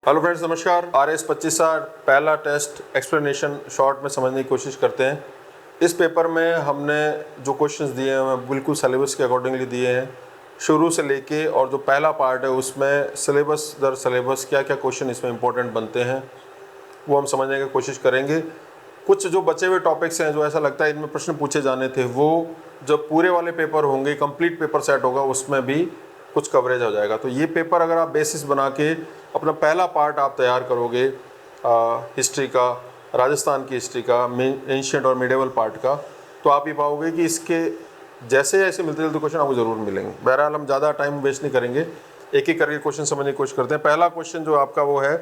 Hello friends, नमस्कार। RS 2560 पहला test explanation short में समझने की कोशिश करते हैं। इस पेपर में हमने जो क्वेश्चंस दिए हैं वो बिल्कुल सिलेबस के अकॉर्डिंगली दिए हैं, शुरू से लेके। और जो पहला पार्ट है उसमें सिलेबस दर सिलेबस क्या क्या क्वेश्चन इसमें इंपॉर्टेंट बनते हैं वो हम समझने की कोशिश करेंगे। कुछ जो बचे हुए टॉपिक्स हैं जो ऐसा लगता है इनमें प्रश्न पूछे जाने थे, वो जब पूरे वाले पेपर होंगे, कंप्लीट पेपर सेट होगा, उसमें भी कुछ कवरेज हो जाएगा। तो ये पेपर अगर आप बेसिस बना के अपना पहला पार्ट आप तैयार करोगे हिस्ट्री का, राजस्थान की हिस्ट्री का, एंशिएंट और मिडिवल पार्ट का, तो आप ये पाओगे कि इसके जैसे ऐसे मिलते जुलते क्वेश्चन आपको ज़रूर मिलेंगे। बहरहाल हम ज़्यादा टाइम वेस्ट नहीं करेंगे, एक एक करके क्वेश्चन समझने की कोशिश करते हैं। पहला क्वेश्चन जो आपका वो है,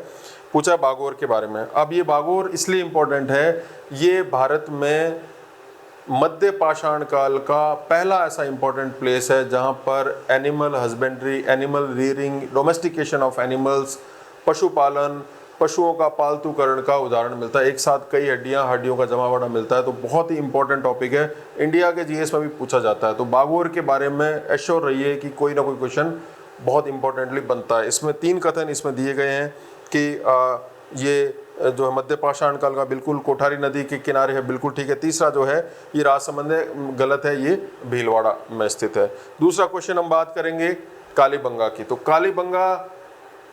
पूछा बागोर के बारे में। अब ये बागोर इसलिए इम्पोर्टेंट है, ये भारत में मध्य पाषाण काल का पहला ऐसा इम्पोर्टेंट प्लेस है जहाँ पर animal husbandry, animal rearing, domestication of animals, पशुपालन, पशुओं का पालतूकरण का उदाहरण मिलता है। एक साथ कई हड्डियों का जमावड़ा मिलता है। तो बहुत ही इंपॉर्टेंट टॉपिक है, इंडिया के जीएस में भी पूछा जाता है। तो बागोर के बारे में एश्योर रहिए कि कोई ना कोई क्वेश्चन बहुत इंपॉर्टेंटली बनता है। इसमें 3 कथन इसमें दिए गए हैं कि ये जो है मध्य पाषाण काल का बिल्कुल कोठारी नदी के किनारे है, बिल्कुल ठीक है। तीसरा जो है ये राजसमंद है, गलत है, ये भीलवाड़ा में स्थित है। दूसरा क्वेश्चन हम बात करेंगे कालीबंगा की। तो कालीबंगा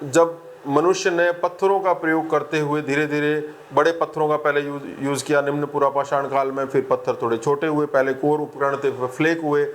जब मनुष्य ने पत्थरों का प्रयोग करते हुए धीरे धीरे बड़े पत्थरों का पहले यूज़ किया निम्न पूरा पाषाण काल में, फिर पत्थर थोड़े छोटे हुए, पहले कोर उपकरण थे, फिर फ्लेक हुए,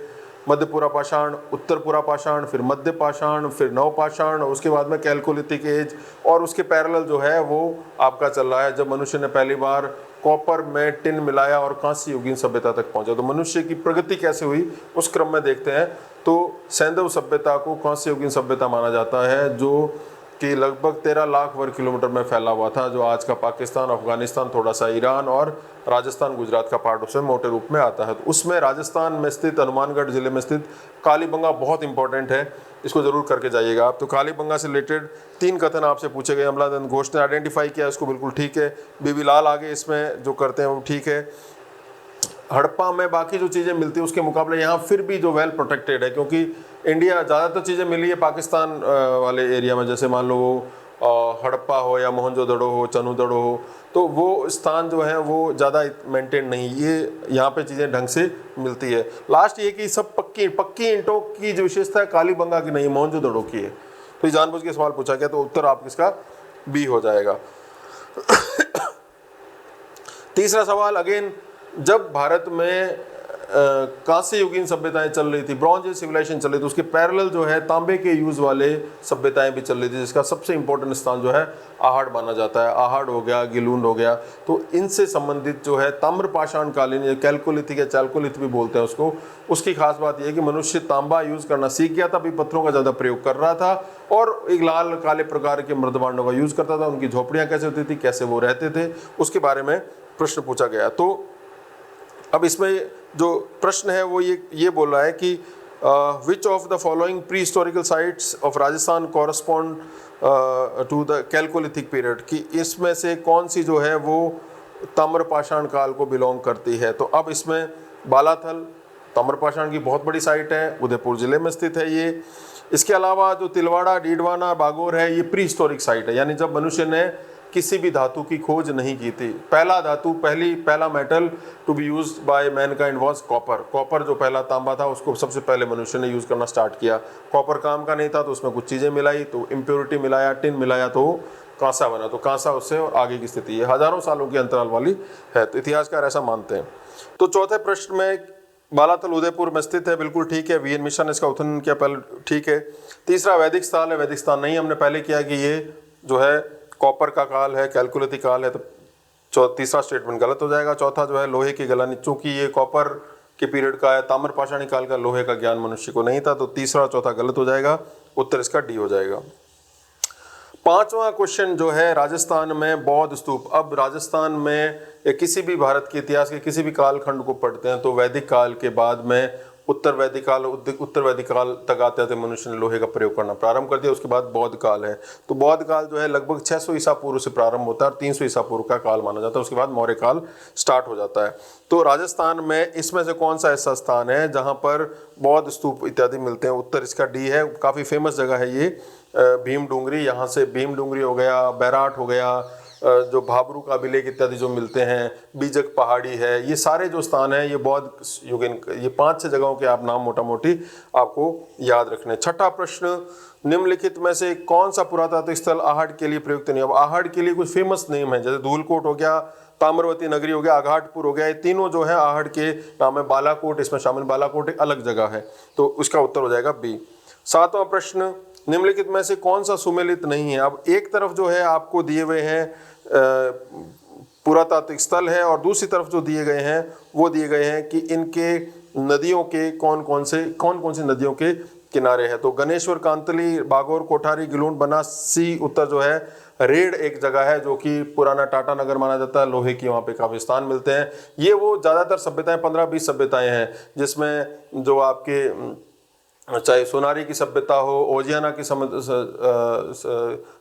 मध्य पूरा पाषाण, उत्तर पूरा पाषाण, फिर मध्य पाषाण, फिर नव पाषाण, और उसके बाद में कैलकोलिथिक एज। और उसके पैरेलल जो है वो आपका चल रहा है जब मनुष्य ने पहली बार कॉपर में टिन मिलाया और कांस्य युगीन सभ्यता तक पहुंचा। तो मनुष्य की प्रगति कैसे हुई उस क्रम में देखते हैं। तो सैंधव सभ्यता को कांस्य युगीन सभ्यता माना जाता है, जो कि लगभग 13 लाख वर्ग किलोमीटर में फैला हुआ था, जो आज का पाकिस्तान, अफगानिस्तान, थोड़ा सा ईरान और राजस्थान गुजरात का पार्ट उसमें मोटे रूप में आता है। तो उसमें राजस्थान में स्थित हनुमानगढ़ जिले में स्थित कालीबंगा बहुत इंपॉर्टेंट है, इसको जरूर करके जाइएगा आप। तो कालीबंगा से रिलेटेड 3 कथन आपसे पूछे गए। अमलादन घोष ने आइडेंटिफाई किया, इसको बिल्कुल ठीक है। बीबी लाल आगे इसमें जो करते हैं वो ठीक है। हड़प्पा में बाकी जो चीज़ें मिलती है उसके मुकाबले यहाँ फिर भी जो वेल प्रोटेक्टेड है, क्योंकि इंडिया ज़्यादातर चीज़ें मिली है पाकिस्तान वाले एरिया में। जैसे मान लो हड़प्पा हो या मोहनजोदड़ो हो, चनूदड़ो हो, तो वो स्थान जो है वो ज़्यादा मेंटेन नहीं, ये यहाँ पे चीज़ें ढंग से मिलती है। लास्ट ये कि सब पक्की ईंटों की जो विशेषता है कालीबंगा की नहीं, मोहनजोदड़ो की है। तो ये जानबूझ के सवाल पूछा गया, तो उत्तर आप इसका बी हो जाएगा। तीसरा सवाल, अगेन जब भारत में कांस्य युगीन सभ्यताएं चल रही थी, ब्रॉन्ज एज सिविलाइजेशन चल रही थी, उसके पैरेलल जो है तांबे के यूज वाले सभ्यताएं भी चल रही थी, जिसका सबसे इंपॉर्टेंट स्थान जो है आहड़ माना जाता है। आहड़ हो गया, गिलून हो गया। तो इनसे संबंधित जो है ताम्र पाषाण कालीन, कैलकोलिथिक या चालकोलिथ भी बोलते हैं उसको, उसकी खास बात यह है कि मनुष्य तांबा यूज करना सीख गया था, अभी पत्थरों का ज़्यादा प्रयोग कर रहा था और एक लाल काले प्रकार के मृदभांडों का यूज करता था। उनकी झोपड़ियाँ कैसे होती थी, कैसे वो रहते थे, उसके बारे में प्रश्न पूछा गया। तो अब इसमें जो प्रश्न है वो ये बोल रहा है कि which of the following pre historical sites of Rajasthan correspond to the chalcolithic period, कि इसमें से कौन सी जो है वो ताम्रपाषाण काल को बिलोंग करती है। तो अब इसमें बालाथल ताम्रपाषाण की बहुत बड़ी साइट है, उदयपुर जिले में स्थित है ये। इसके अलावा जो तिलवाड़ा, डीडवाना, बागोर है, ये प्री हिस्टोरिक साइट है, यानी जब मनुष्य ने किसी भी धातु की खोज नहीं की थी। पहला धातु, पहला metal to be used by mankind was copper. Copper जो पहला तांबा था उसको सबसे पहले मनुष्य ने यूज़ करना स्टार्ट किया। कॉपर काम का नहीं था तो उसमें कुछ चीज़ें मिलाई, तो इम्प्योरिटी मिलाया, टिन मिलाया, तो कांसा बना। तो कांसा उससे और आगे की स्थिति है हज़ारों सालों की अंतराल वाली है, तो इतिहासकार ऐसा मानते हैं। तो चौथे प्रश्न में बालातल उदयपुर में स्थित है, बिल्कुल ठीक है। वीएन मिश्रा ने इसका उत्खनन किया, पहले ठीक है। तीसरा वैदिक स्थल है, वैदिक स्थल नहीं, हमने पहले किया कि ये जो है कॉपर का काल है, कैलकुलिथिक काल है, तो तीसरा स्टेटमेंट गलत हो जाएगा। चौथा जो है लोहे की गलानी, चूंकि ये कॉपर के पीरियड का है, ताम्रपाषाणी काल का लोहे का ज्ञान मनुष्य को नहीं था, तो तीसरा चौथा गलत हो जाएगा, उत्तर इसका डी हो जाएगा। पांचवा क्वेश्चन जो है राजस्थान में बौद्ध स्तूप। अब राजस्थान में या किसी भी भारत के इतिहास के किसी भी कालखंड को पढ़ते हैं तो वैदिक काल के बाद में उत्तर वैदिक काल तक आते आते मनुष्य ने लोहे का प्रयोग करना प्रारंभ कर दिया। उसके बाद बौद्ध काल है। तो बौद्ध काल जो है लगभग 600 ईसा पूर्व से प्रारंभ होता है और 300 ईसा पूर्व का काल माना जाता है। उसके बाद मौर्य काल स्टार्ट हो जाता है। तो राजस्थान में इसमें से कौन सा ऐसा स्थान है जहाँ पर बौद्ध स्तूप इत्यादि मिलते हैं? उत्तर इसका डी है। काफ़ी फेमस जगह है ये, भीम डूंगरी, यहाँ से भीम डूंगरी हो गया, बैराट हो गया, जो भाबरू का अभिलेख इत्यादि जो मिलते हैं, बीजक पहाड़ी है, ये सारे जो स्थान हैं ये बौद्ध युगीन, ये 5-6 जगहों के आप नाम मोटा मोटी आपको याद रखने। छठा प्रश्न, निम्नलिखित में से कौन सा पुरातात्विक स्थल आहड़ के लिए प्रयुक्त नहीं? अब आहड़ के लिए कुछ फेमस नेम है, जैसे धूलकोट हो गया, ताम्रवती नगरी हो गया, आघाटपुर हो गया, ये तीनों जो है आहड़ के नाम है। बालाकोट इसमें शामिल, बालाकोट एक अलग जगह है, तो उसका उत्तर हो जाएगा बी। सातवां प्रश्न, निम्नलिखित में से कौन सा सुमेलित नहीं है? अब एक तरफ जो है आपको दिए हुए हैं पुरातात्विक स्थल है, और दूसरी तरफ जो दिए गए हैं वो दिए गए हैं कि इनके नदियों के कौन कौन सी नदियों के किनारे है। तो गणेश्वर, कांतली, बागोर, कोठारी, गिलून, बनास, सी उत्तर जो है। रेड एक जगह है जो कि पुराना टाटा नगर माना जाता है, लोहे की वहाँ पे काफी स्थान मिलते हैं। ये वो ज़्यादातर सभ्यताएं 15-20 सभ्यताएं हैं, जिसमें जो आपके चाहे सोनारी की सभ्यता हो, ओजियाना की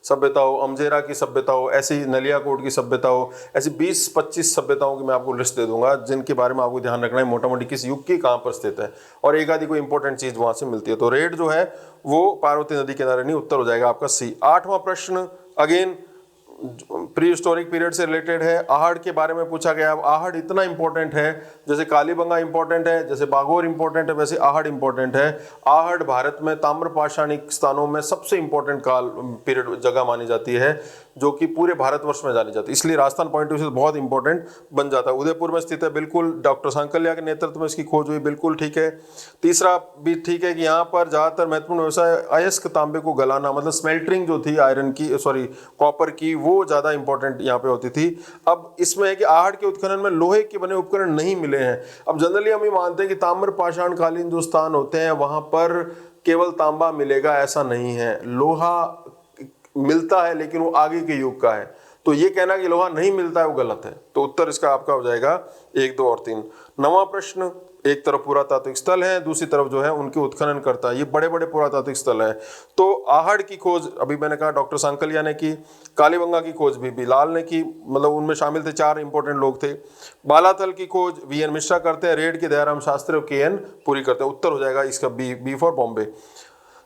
सभ्यता हो, अमजेरा की सभ्यता हो, ऐसी नलियाकोट की सभ्यता हो, ऐसी 20-25 सभ्यताओं की मैं आपको लिस्ट दे दूंगा, जिनके बारे में आपको ध्यान रखना है मोटा मोटी किस युग की कहाँ पर स्थित है, और एक आदि कोई इंपॉर्टेंट चीज वहां से मिलती है। तो रेड जो है वो पार्वती नदी किनारे नहीं, उत्तर हो जाएगा आपका सी। आठवां प्रश्न अगेन प्री हिस्टोरिक पीरियड से रिलेटेड है, आहड़ के बारे में पूछा गया। अब आहड़ इतना इंपॉर्टेंट है, जैसे कालीबंगा इंपॉर्टेंट है, जैसे बागोर इंपॉर्टेंट है, वैसे आहड़ इंपॉर्टेंट है। आहड़ भारत में ताम्रपाषाणिक स्थानों में सबसे इंपॉर्टेंट काल पीरियड जगह मानी जाती है, जो कि पूरे भारतवर्ष में जानी जाती है, इसलिए राजस्थान पॉइंट ऑफ व्यू से बहुत इंपॉर्टेंट बन जाता है। उदयपुर में स्थित है, बिल्कुल डॉक्टर सांकल्या के नेतृत्व में इसकी खोज हुई, बिल्कुल ठीक है। तीसरा भी ठीक है कि यहाँ पर ज्यादातर महत्वपूर्ण व्यवसाय अयस्क तांबे को गलाना, मतलब स्मेल्टरिंग जो थी आयरन की, कॉपर की, वो ज्यादा इंपॉर्टेंट यहाँ पे होती थी। अब इसमें है कि आहड़ के उत्खनन में लोहे के बने उपकरण नहीं मिले हैं। अब जनरली हम ये मानते हैं कि ताम्र पाषाण कालीन जो स्थान होते हैं वहां पर केवल तांबा मिलेगा, ऐसा नहीं है, लोहा मिलता है लेकिन वो आगे के युग का है। तो ये कहना कि लोहा नहीं मिलता है वो गलत है। तो उत्तर इसका आपका हो जाएगा 1, 2 और 3। 9वां प्रश्न, एक तरफ पुरातात्विक स्थल है, दूसरी तरफ जो है उनके उत्खनन करता है, ये बड़े बड़े पुरातात्विक स्थल है। तो आहड़ की खोज अभी मैंने कहा डॉक्टर सांकल्या ने की, कालीबंगा की खोज भी लाल ने की, मतलब उनमें शामिल थे 4 इंपॉर्टेंट लोग थे। बालाथल की खोज VN मिश्रा करते हैं, रेड की दयाराम शास्त्री और KN पुरी करते हैं, उत्तर हो जाएगा इसका बी फॉर बॉम्बे।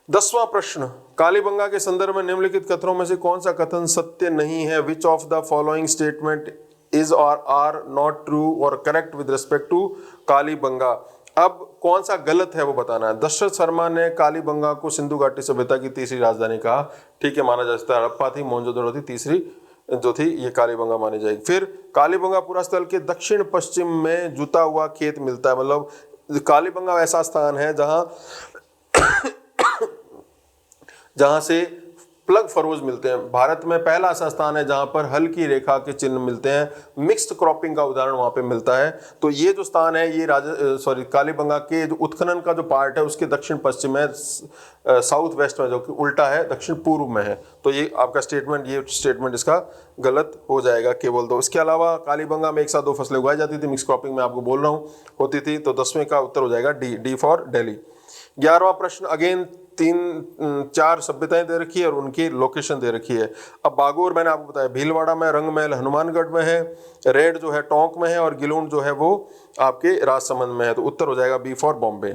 10वां प्रश्न, कालीबंगा के संदर्भ में निम्नलिखित कथनों में से कौन सा कथन सत्य नहीं है? Which of the following statement is और are not true or correct with respect to Kalibanga? अब कौन सा गलत है वो बताना है। दशरथ शर्मा ने कालीबंगा को सिंधु घाटी सभ्यता की तीसरी राजधानी कहा, ठीक है, माना जा सकता है। हड़प्पा थी, मोहनजोदड़ो थी, तीसरी जो थी ये कालीबंगा मानी जाएगी। फिर कालीबंगा पुरा स्थल के दक्षिण पश्चिम में जुता हुआ खेत मिलता है, मतलब कालीबंगा ऐसा स्थान है जहां से प्लग फरोज मिलते हैं। भारत में पहला ऐसा स्थान है जहां पर हल्की रेखा के चिन्ह मिलते हैं। मिक्स्ड क्रॉपिंग का उदाहरण वहां पे मिलता है। तो ये जो स्थान है ये कालीबंगा के जो उत्खनन का जो पार्ट है उसके दक्षिण पश्चिम है, साउथ वेस्ट में, जो कि उल्टा है, दक्षिण पूर्व में है। तो ये आपका स्टेटमेंट इसका गलत हो जाएगा केवल 2। इसके अलावा कालीबंगा में एक साथ 2 फसलें उगाई जाती थी, मिक्स क्रॉपिंग में आपको बोल रहा हूँ होती थी। तो 10वें का उत्तर हो जाएगा डी फॉर दिल्ली। 11वां प्रश्न अगेन 3-4 सभ्यताएं दे रखी है और उनकी लोकेशन दे रखी है। अब बागोर मैंने आपको बताया भीलवाड़ा में, रंगमहल हनुमानगढ़ में है, रेड जो है टोंक में है, और गिलून जो है वो आपके राजसमंद में है। तो उत्तर हो जाएगा बी फॉर बॉम्बे।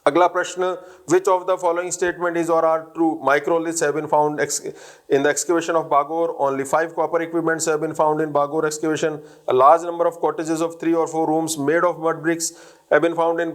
अगला प्रश्न, which of the following statement is और are true? Microliths have been found in the excavation of Bagor. Only 5 copper equipments have been found in Bagor excavation. A large number of cottages of 3 or 4 rooms made of mud bricks have been found in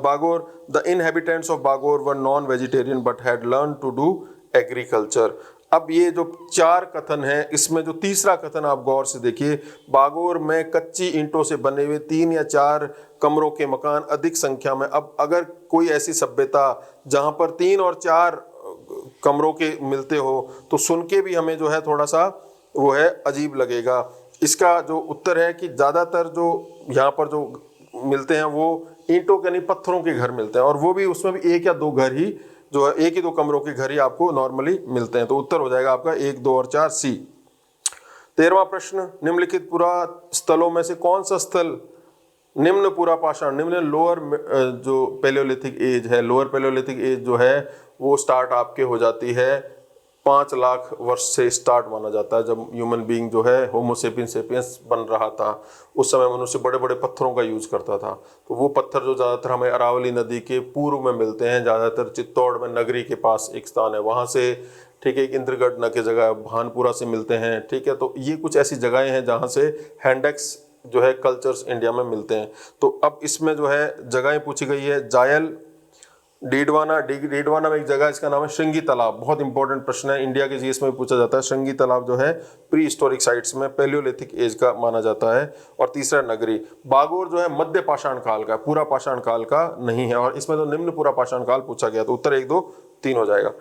Bagor. The inhabitants of Bagor were non-vegetarian but had learned to do agriculture. अब ये जो 4 कथन है, इसमें जो तीसरा कथन आप गौर से देखिए, बागोर में कच्ची ईंटों से बने हुए 3 या 4 कमरों के मकान अधिक संख्या में। अब अगर कोई ऐसी सभ्यता जहां पर 3 और 4 कमरों के मिलते हो तो सुन के भी हमें जो है थोड़ा सा वो है अजीब लगेगा। इसका जो उत्तर है कि ज़्यादातर जो यहाँ पर जो मिलते हैं वो ईंटों के नहीं, पत्थरों के घर मिलते हैं, और वो भी उसमें भी 1 या 2 घर ही जो है, 1 ही 2 कमरों के घर ही आपको नॉर्मली मिलते हैं। तो उत्तर हो जाएगा आपका 1, 2 और 4 सी। 13वां प्रश्न, निम्नलिखित पुरा स्थलों में से कौन सा स्थल निम्न पुरा पाषाण, निम्न लोअर जो पैलियोलिथिक एज है, लोअर पैलियोलिथिक एज जो है वो स्टार्ट आपके हो जाती है 5 लाख वर्ष से स्टार्ट माना जाता है, जब ह्यूमन बीइंग जो है होमो सेपियंस सेपियंस बन रहा था। उस समय मनुष्य बड़े बड़े पत्थरों का यूज करता था। तो वो पत्थर जो ज़्यादातर हमें अरावली नदी के पूर्व में मिलते हैं, ज़्यादातर चित्तौड़ में नगरी के पास एक स्थान है वहाँ से, ठीक है, एक इंद्रगढ़ न की जगह भानपुरा से मिलते हैं, ठीक है। तो ये कुछ ऐसी जगहें हैं जहाँ से हैंडेक्स जो है कल्चर्स इंडिया में मिलते हैं। तो अब इसमें जो है जगहें पूछी गई है, जायल, डीडवाना में एक जगह इसका नाम है श्रृंगी तालाब, बहुत इंपॉर्टेंट प्रश्न है, इंडिया के जीएस में भी पूछा जाता है। श्रृंगी तालाब जो है प्री हिस्टोरिक साइट्स में पैलियोलिथिक एज का माना जाता है। और तीसरा नगरी। बागोर जो है मध्य पाषाण काल का, पूरा पाषाण काल का नहीं है, और इसमें तो निम्न पूरा पाषाण काल पूछा गया, तो उत्तर 1, 2, 3 हो जाएगा।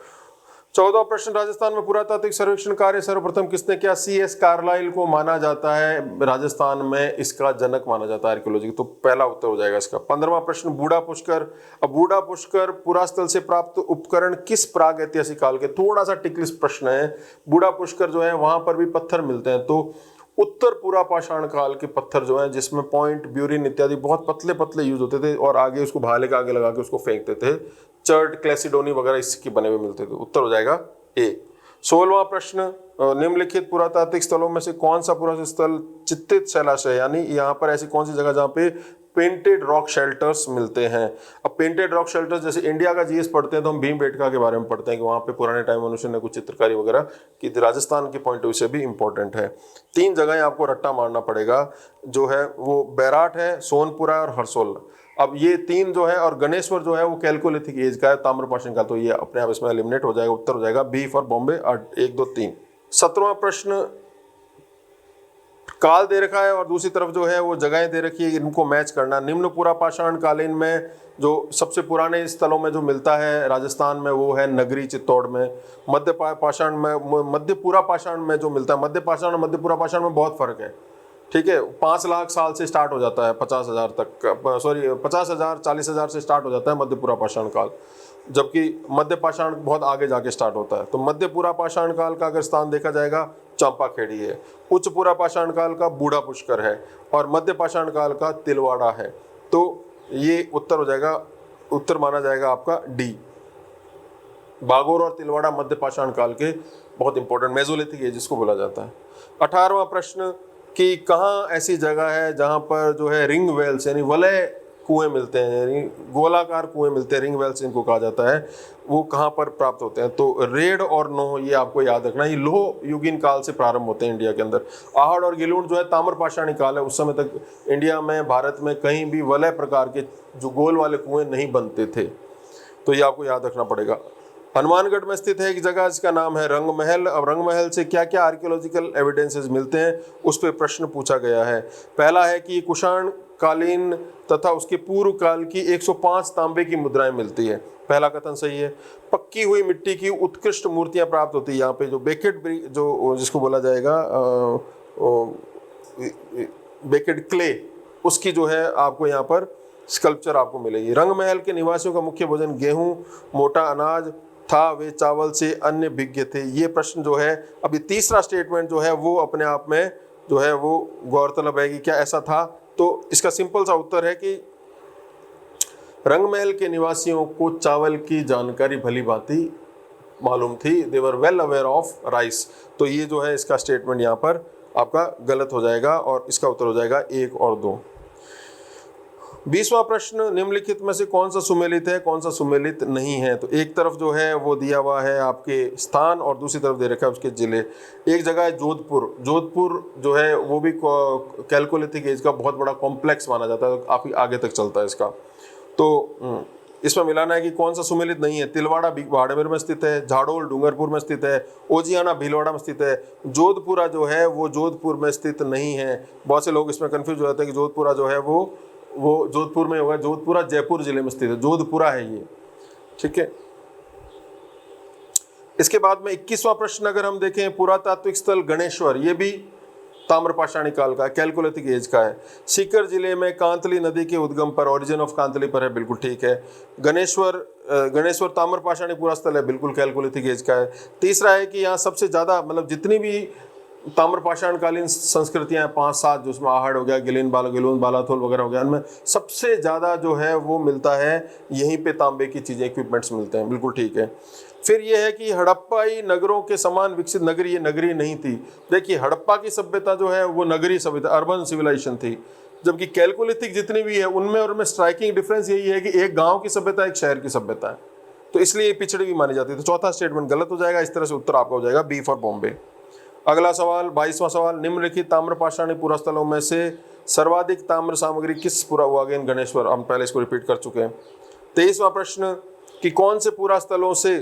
14वां प्रश्न, राजस्थान में पुरातात्विक सर्वेक्षण कार्य सर्वप्रथम किसने किया? CS कार्लाइल को माना जाता है राजस्थान में इसका जनक माना जाता है आर्कियोलॉजी, तो पहला उत्तर हो जाएगा इसका। 15वां प्रश्न, बूढ़ा पुष्कर। अब बूढ़ा पुष्कर पुरास्थल से प्राप्त उपकरण किस प्राग ऐतिहासिक काल के? थोड़ा सा टिकलिस प्रश्न है। बूढ़ा पुष्कर जो है वहां पर भी पत्थर मिलते हैं, तो उत्तर पूरा पाषाण काल के पत्थर जो है, जिसमें पॉइंट, ब्यूरिन इत्यादि बहुत पतले पतले यूज होते थे, और आगे उसको भाले के आगे लगा के उसको फेंकते थे। चर्ड, क्लेसिडोनी वगैरह इसके बने हुए मिलते थे। उत्तर हो जाएगा A। 16वां प्रश्न, निम्नलिखित पुरातात्विक स्थलों में से कौन सा पुरातत्व स्थल चित्तित शैलाश है? यानी यहाँ पर ऐसी कौन सी जगह जहाँ पे पेंटेड रॉक शेल्टर्स मिलते हैं? अब पेंटेड रॉक शेल्टर्स, जैसे इंडिया का जीएस पढ़ते हैं तो हम भीमबेटका के बारे में पढ़ते हैं कि वहाँ पे पुराने टाइम मनुष्य ने कुछ चित्रकारी वगैरह की, राजस्थान के पॉइंट ऑफ व्यू से भी इंपॉर्टेंट है। 3 जगहें आपको रट्टा मारना पड़ेगा, जो है वो बैराट है, सोनपुरा और हरसोल। अब ये 3 जो है, और गणेश्वर जो है वो कैलकोलिथिक एज का है, ताम्रपाषाण का, तो ये अपने आप इसमें एलिमिनेट हो जाएगा। उत्तर हो जाएगा B फॉर बॉम्बे, 1, 2, 3। 17वां प्रश्न, काल दे रखा है और दूसरी तरफ जो है वो जगहें दे रखी है, इनको मैच करना। निम्न पूरा पाषाण कालीन में जो सबसे पुराने स्थलों में जो मिलता है राजस्थान में वो है नगरी चित्तौड़ में। मध्य पाषाण में, मध्य पूरा पाषाण में जो मिलता है, मध्य पाषाण और मध्य पूरा पाषाण में बहुत फर्क है, ठीक है। 5 लाख साल से स्टार्ट हो जाता है, 50,000 तक, सॉरी 50,000 40,000 से स्टार्ट हो जाता है मध्य पूरा पाषाण काल, जबकि मध्य पाषाण बहुत आगे जाके स्टार्ट होता है। तो मध्य पूरा पाषाण काल का अगर स्थान देखा जाएगा, चांपाखेड़ी है। उच्च पूरा पाषाण काल का बूढ़ा पुष्कर है, और मध्य पाषाण काल का तिलवाड़ा है। तो ये उत्तर हो जाएगा, उत्तर माना जाएगा आपका D। बागोर और तिलवाड़ा मध्य पाषाण काल के बहुत इंपॉर्टेंट मेसोलिथिक एज जिसको बोला जाता है। 18वां प्रश्न, कि कहाँ ऐसी जगह है जहाँ पर जो है रिंग वेल्स यानी वलय कुएं मिलते हैं, यानी गोलाकार कुएं मिलते हैं, रिंग वेल्स इनको कहा जाता है, वो कहाँ पर प्राप्त होते हैं? तो रेड और नो, ये आपको याद रखना, ये लोह युगीन काल से प्रारंभ होते हैं इंडिया के अंदर। आहड़ और गिलूण जो है ताम्रपाषाणी काल है, उस समय तक इंडिया में, भारत में कहीं भी वलय प्रकार के जो गोल वाले कुएं नहीं बनते थे, तो ये आपको याद रखना पड़ेगा। हनुमानगढ़ में स्थित है एक जगह जिसका नाम है रंग महल। अब रंग महल से क्या क्या आर्कियोलॉजिकल एविडेंसेस मिलते हैं, उस पर प्रश्न पूछा गया है। पहला है कि कुषाण कालीन तथा उसके पूर्व काल की 105 तांबे की मुद्राएं मिलती है, पहला कथन सही है। पक्की हुई मिट्टी की उत्कृष्ट मूर्तियां प्राप्त होती है, यहाँ पे जो बेकेड, जो जिसको बोला जाएगा बेकेड क्ले, उसकी जो है आपको यहाँ पर स्कल्पचर आपको मिलेगी। रंग महल के निवासियों का मुख्य भोजन गेहूं, मोटा अनाज था, वे चावल से अन्य भिज्ञ थे। ये प्रश्न जो है, अभी तीसरा स्टेटमेंट जो है वो अपने आप में जो है वो गौरतलब है कि क्या ऐसा था? तो इसका सिंपल सा उत्तर है कि रंग महल के निवासियों को चावल की जानकारी भली भांति मालूम थी, they were well aware of rice. तो ये जो है इसका स्टेटमेंट यहाँ पर आपका गलत हो जाएगा, और इसका उत्तर हो जाएगा 1 और 2। 20वां प्रश्न, निम्नलिखित में से कौन सा सुमेलित है, कौन सा सुमेलित नहीं है? तो एक तरफ जो है वो दिया हुआ है आपके स्थान, और दूसरी तरफ दे रखा है उसके जिले। एक जगह है जोधपुर। जोधपुर जो है वो भी कैलकोलिथिक एज का बहुत बड़ा कॉम्प्लेक्स माना जाता है, काफ़ी आगे तक चलता है इसका। तो इसमें मिलाना है कि कौन सा सुमेलित नहीं है। तिलवाड़ा बाड़मेर में स्थित है, झाड़ोल डूंगरपुर में स्थित है, ओजियाना भीलवाड़ा में स्थित है। जोधपुरा जो है वो जोधपुर में स्थित नहीं है। बहुत से लोग इसमें कन्फ्यूज हो जाते हैं कि जोधपुरा जो है वो जोधपुर में होगा। जोधपुरा जयपुर जिले में स्थित है, जोधपुरा है ये, ठीक है। इसके बाद में 21वां प्रश्न अगर हम देखें, पुरातात्विक स्थल गणेश्वर, ये भी ताम्रपाषाणी काल का, कैलकोलिथिक एज का है। सीकर जिले में कांतली नदी के उद्गम पर, ओरिजिन ऑफ कांतली पर है, बिल्कुल ठीक है। गणेश्वर ताम्रपाषाणी पूरा स्थल है, बिल्कुल कैलकोलिथिक एज का है। तीसरा है कि यहाँ सबसे ज़्यादा, मतलब जितनी भी ताम्रपाषाण कालीन संस्कृतियां 5-7, जिसमें आहड़ हो गया, गिलून बालाथोल वगैरह हो गया, उनमें सबसे ज़्यादा जो है वो मिलता है यहीं पे तांबे की चीज़ें, इक्विपमेंट्स मिलते हैं। बिल्कुल ठीक है। फिर ये है कि हड़प्पाई नगरों के समान विकसित नगरी, ये नगरी नहीं थी। देखिए हड़प्पा की सभ्यता जो है वो नगरी सभ्यता, अर्बन सिविलाइजेशन थी, जबकि कैलकोलिथिक जितनी भी है उनमें और में स्ट्राइकिंग डिफरेंस यही है कि एक गाँव की सभ्यता, एक शहर की सभ्यता है, तो इसलिए ये पिछड़ी भी मानी जाती है। तो चौथा स्टेटमेंट गलत हो जाएगा। इस तरह से उत्तर आपका हो जाएगा बी फॉर बॉम्बे। अगला सवाल 22वां सवाल, निम्नलिखित ताम्रपाषाणी पुरास्थलों में से सर्वाधिक ताम्र सामग्री किस पुरा हुआ? अगेन गणेश्वर, हम पहले इसको रिपीट कर चुके हैं। 23वां प्रश्न कि कौन से पुरास्थलों से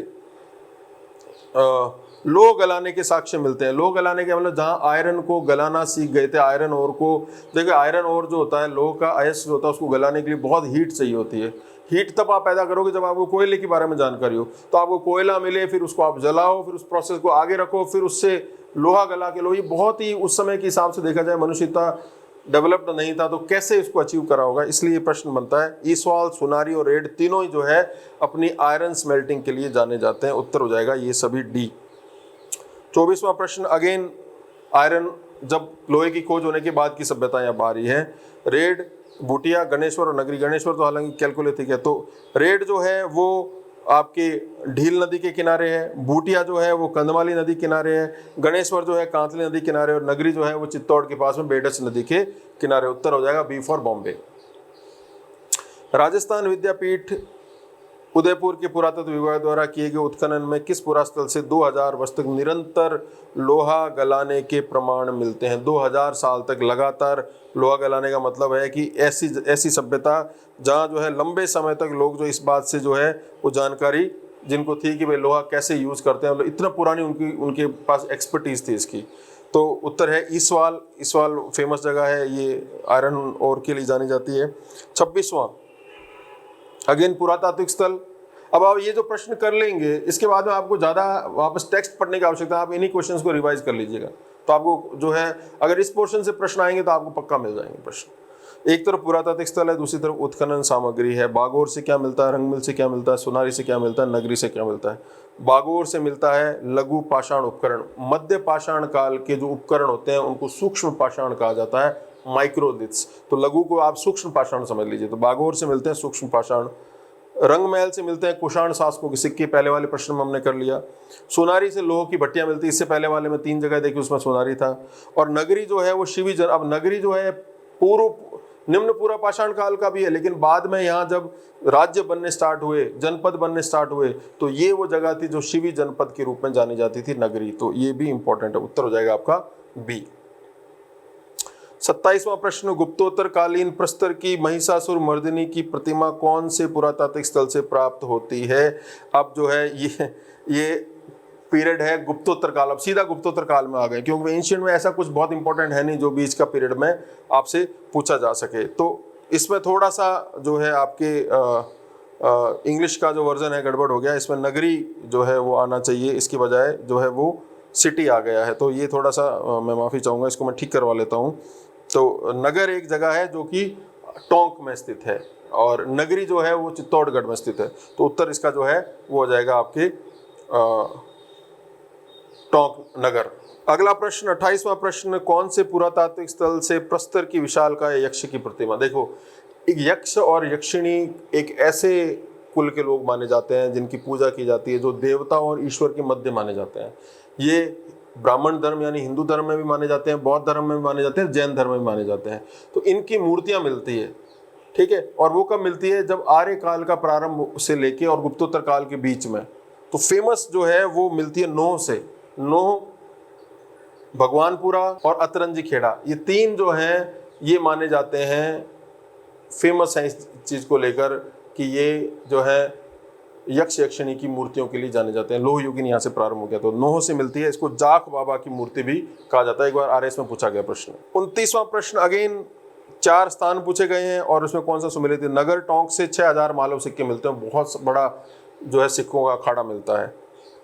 लोह गलाने के साक्ष्य मिलते हैं? लोह गलाने के मतलब जहाँ आयरन को गलाना सीख गए थे, आयरन ओर को। देखिए आयरन ओर जो होता है, लोह का अयस्क जो होता है, उसको गलाने के लिए बहुत हीट चाहिए होती है। हीट तब आप पैदा करोगे जब आपको कोयले के बारे में जानकारी हो। तो आपको कोयला मिले, फिर उसको आप जलाओ, फिर उस प्रोसेस को आगे रखो, फिर उससे लोहा गला के लो। ये बहुत ही उस समय के हिसाब से देखा जाए मनुष्य इतना डेवलप्ड नहीं था, तो कैसे इसको अचीव करा होगा, इसलिए प्रश्न बनता है। ईसवाल, सोनारी और रेड तीनों ही जो है अपनी आयरन स्मेल्टिंग के लिए जाने जाते हैं। उत्तर हो जाएगा ये सभी डी। 24वां प्रश्न अगेन आयरन, जब लोहे की खोज होने के बाद की सभ्यता यहाँ आ रही है। रेड, बूटिया, गणेश्वर और नगरी। गणेश्वर तो हालांकि कैलकुलेटिक है, तो रेड जो है वो आपके ढील नदी के किनारे है, बूटिया जो है वो कंदमाली नदी किनारे है, गणेश्वर जो है कांतली नदी किनारे, और नगरी जो है वो चित्तौड़ के पास में बेडस नदी के किनारे। उत्तर हो जाएगा बी फॉर बॉम्बे। राजस्थान विद्यापीठ उदयपुर के पुरातत्व विभाग द्वारा किए गए उत्खनन में किस पुरास्थल से 2000 वर्ष तक निरंतर लोहा गलाने के प्रमाण मिलते हैं? 2000 साल तक लगातार लोहा गलाने का मतलब है कि ऐसी सभ्यता जहाँ जो है लंबे समय तक लोग जो इस बात से जो है वो जानकारी जिनको थी कि भाई लोहा कैसे यूज़ करते हैं, मतलब इतना पुरानी उनके पास एक्सपर्टीज थी इसकी। तो उत्तर है ईसवाल। ईसवाल फेमस जगह है, ये आयरन ओर के लिए जानी जाती है। 26वां अगेन पुरातात्विक स्थल। अब आप ये जो प्रश्न कर लेंगे, इसके बाद में आपको ज़्यादा वापस टेक्स्ट पढ़ने की आवश्यकता है, आप इन्हीं क्वेश्चंस को रिवाइज कर लीजिएगा। तो आपको जो है अगर इस पोर्शन से प्रश्न आएंगे तो आपको पक्का मिल जाएंगे प्रश्न। एक तरफ पुरातात्विक स्थल है, दूसरी तरफ उत्खनन सामग्री है। बागोर से क्या मिलता है? रंगमिल से क्या मिलता है? सोनारी से क्या मिलता है? नगरी से क्या मिलता है? बागोर से मिलता है लघु पाषाण उपकरण। मध्य पाषाण काल के जो उपकरण होते हैं उनको सूक्ष्म पाषाण कहा जाता है, माइक्रोलिथ्स। तो लघु को आप सूक्ष्म पाषाण समझ लीजिए। तो बागोर से मिलते हैं सूक्ष्म पाषाण। रंगमहल से मिलते हैं कुषाण शासकों के सिक्के, पहले वाले प्रश्न में हमने कर लिया। सोनारी से लोह की भट्टियां मिलती, इससे पहले वाले में 3 जगह देखी, उसमें सोनारी था। और नगरी जो है वो शिवी जन, अब नगरी जो है पूर्व निम्न पूरा पाषाण काल का भी है, लेकिन बाद में यहाँ जब राज्य बनने स्टार्ट हुए, जनपद बनने स्टार्ट हुए, तो ये वो जगह थी जो शिवी जनपद के रूप में जानी जाती थी, नगरी। तो ये भी इंपॉर्टेंट है। उत्तर हो जाएगा आपका बी। 27वां प्रश्न, गुप्तोत्तर कालीन प्रस्तर की महिषासुर मर्दिनी की प्रतिमा कौन से पुरातात्विक स्थल से प्राप्त होती है? अब जो है ये पीरियड है गुप्तोत्तर काल। अब सीधा गुप्तोत्तर काल में आ गए, क्योंकि एंशिएंट में ऐसा कुछ बहुत इंपॉर्टेंट है नहीं जो बीच का पीरियड में आपसे पूछा जा सके। तो इसमें थोड़ा सा जो है आपके इंग्लिश का जो वर्जन है गड़बड़ हो गया, इसमें नगरी जो है वो आना चाहिए, इसकी बजाय जो है वो सिटी आ गया है। तो ये थोड़ा सा मैं माफ़ी चाहूँगा, इसको मैं ठीक करवा लेता हूँ। तो नगर एक जगह है जो कि टोंक में स्थित है, और नगरी जो है वो चित्तौड़गढ़ में स्थित है। तो उत्तर इसका जो है वो हो जाएगा आपके टोंक नगर। अगला प्रश्न 28वां प्रश्न, कौन से पुरातात्विक स्थल से प्रस्तर की विशालकाय यक्ष की प्रतिमा? देखो, एक यक्ष और यक्षिणी एक ऐसे कुल के लोग माने जाते हैं जिनकी पूजा की जाती है, जो देवता और ईश्वर के मध्य माने जाते हैं। ये ब्राह्मण धर्म यानी हिंदू धर्म में भी माने जाते हैं, बौद्ध धर्म में भी माने जाते हैं, जैन धर्म में भी माने जाते हैं। तो इनकी मूर्तियां मिलती है, ठीक है। और वो कब मिलती है? जब आर्य काल का प्रारंभ से लेके और गुप्तोत्तर काल के बीच में। तो फेमस जो है वो मिलती है नोह से। नोह, भगवानपुरा और अतरंजी खेड़ा, ये 3 जो हैं ये माने जाते हैं फेमस हैं इस चीज़ को लेकर कि ये जो है यक्ष यक्षिणी की मूर्तियों के लिए जाने जाते हैं। लोह युगीन यहाँ से प्रारंभ हो गया, तो नोह से मिलती है। इसको जाख बाबा की मूर्ति भी कहा जाता है। एक बार आरएस में पूछा गया प्रश्न। 29वां प्रश्न अगेन 4 स्थान पूछे गए हैं, और उसमें कौन सा सुमेलित है? नगर टोंक से 6000 मालव सिक्के मिलते हैं, बहुत बड़ा जो है सिक्कों का अखाड़ा मिलता है,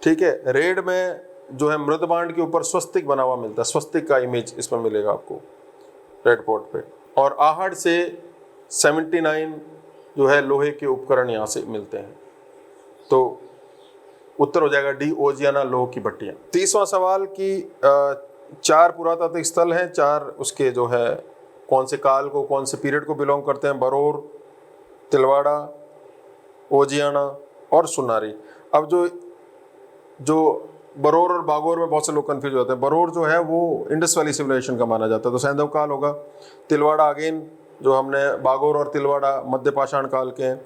ठीक है। रेड में जो है मृदबांड के ऊपर स्वस्तिक बना हुआ मिलता है, स्वस्तिक का इमेज इसमें मिलेगा आपको रेड पॉट पे। और आहड़ से 79 जो है लोहे के उपकरण यहाँ से मिलते हैं। तो उत्तर हो जाएगा डी, ओजियाना लोह की भट्टियाँ। 30वां सवाल की 4 पुरातात्विक स्थल हैं, 4 उसके जो है कौन से काल को, कौन से पीरियड को बिलोंग करते हैं, बरोर, तिलवाड़ा, ओजियाना और सुनारी। अब जो बरोर और बागोर में बहुत से लोग कंफ्यूज होते हैं। बरोर जो है वो इंडस वैली सिविलाइजेशन का माना जाता है, तो सैंधव काल होगा। तिलवाड़ा अगेन जो हमने बागोर और तिलवाड़ा मध्य पाषाण काल के हैं।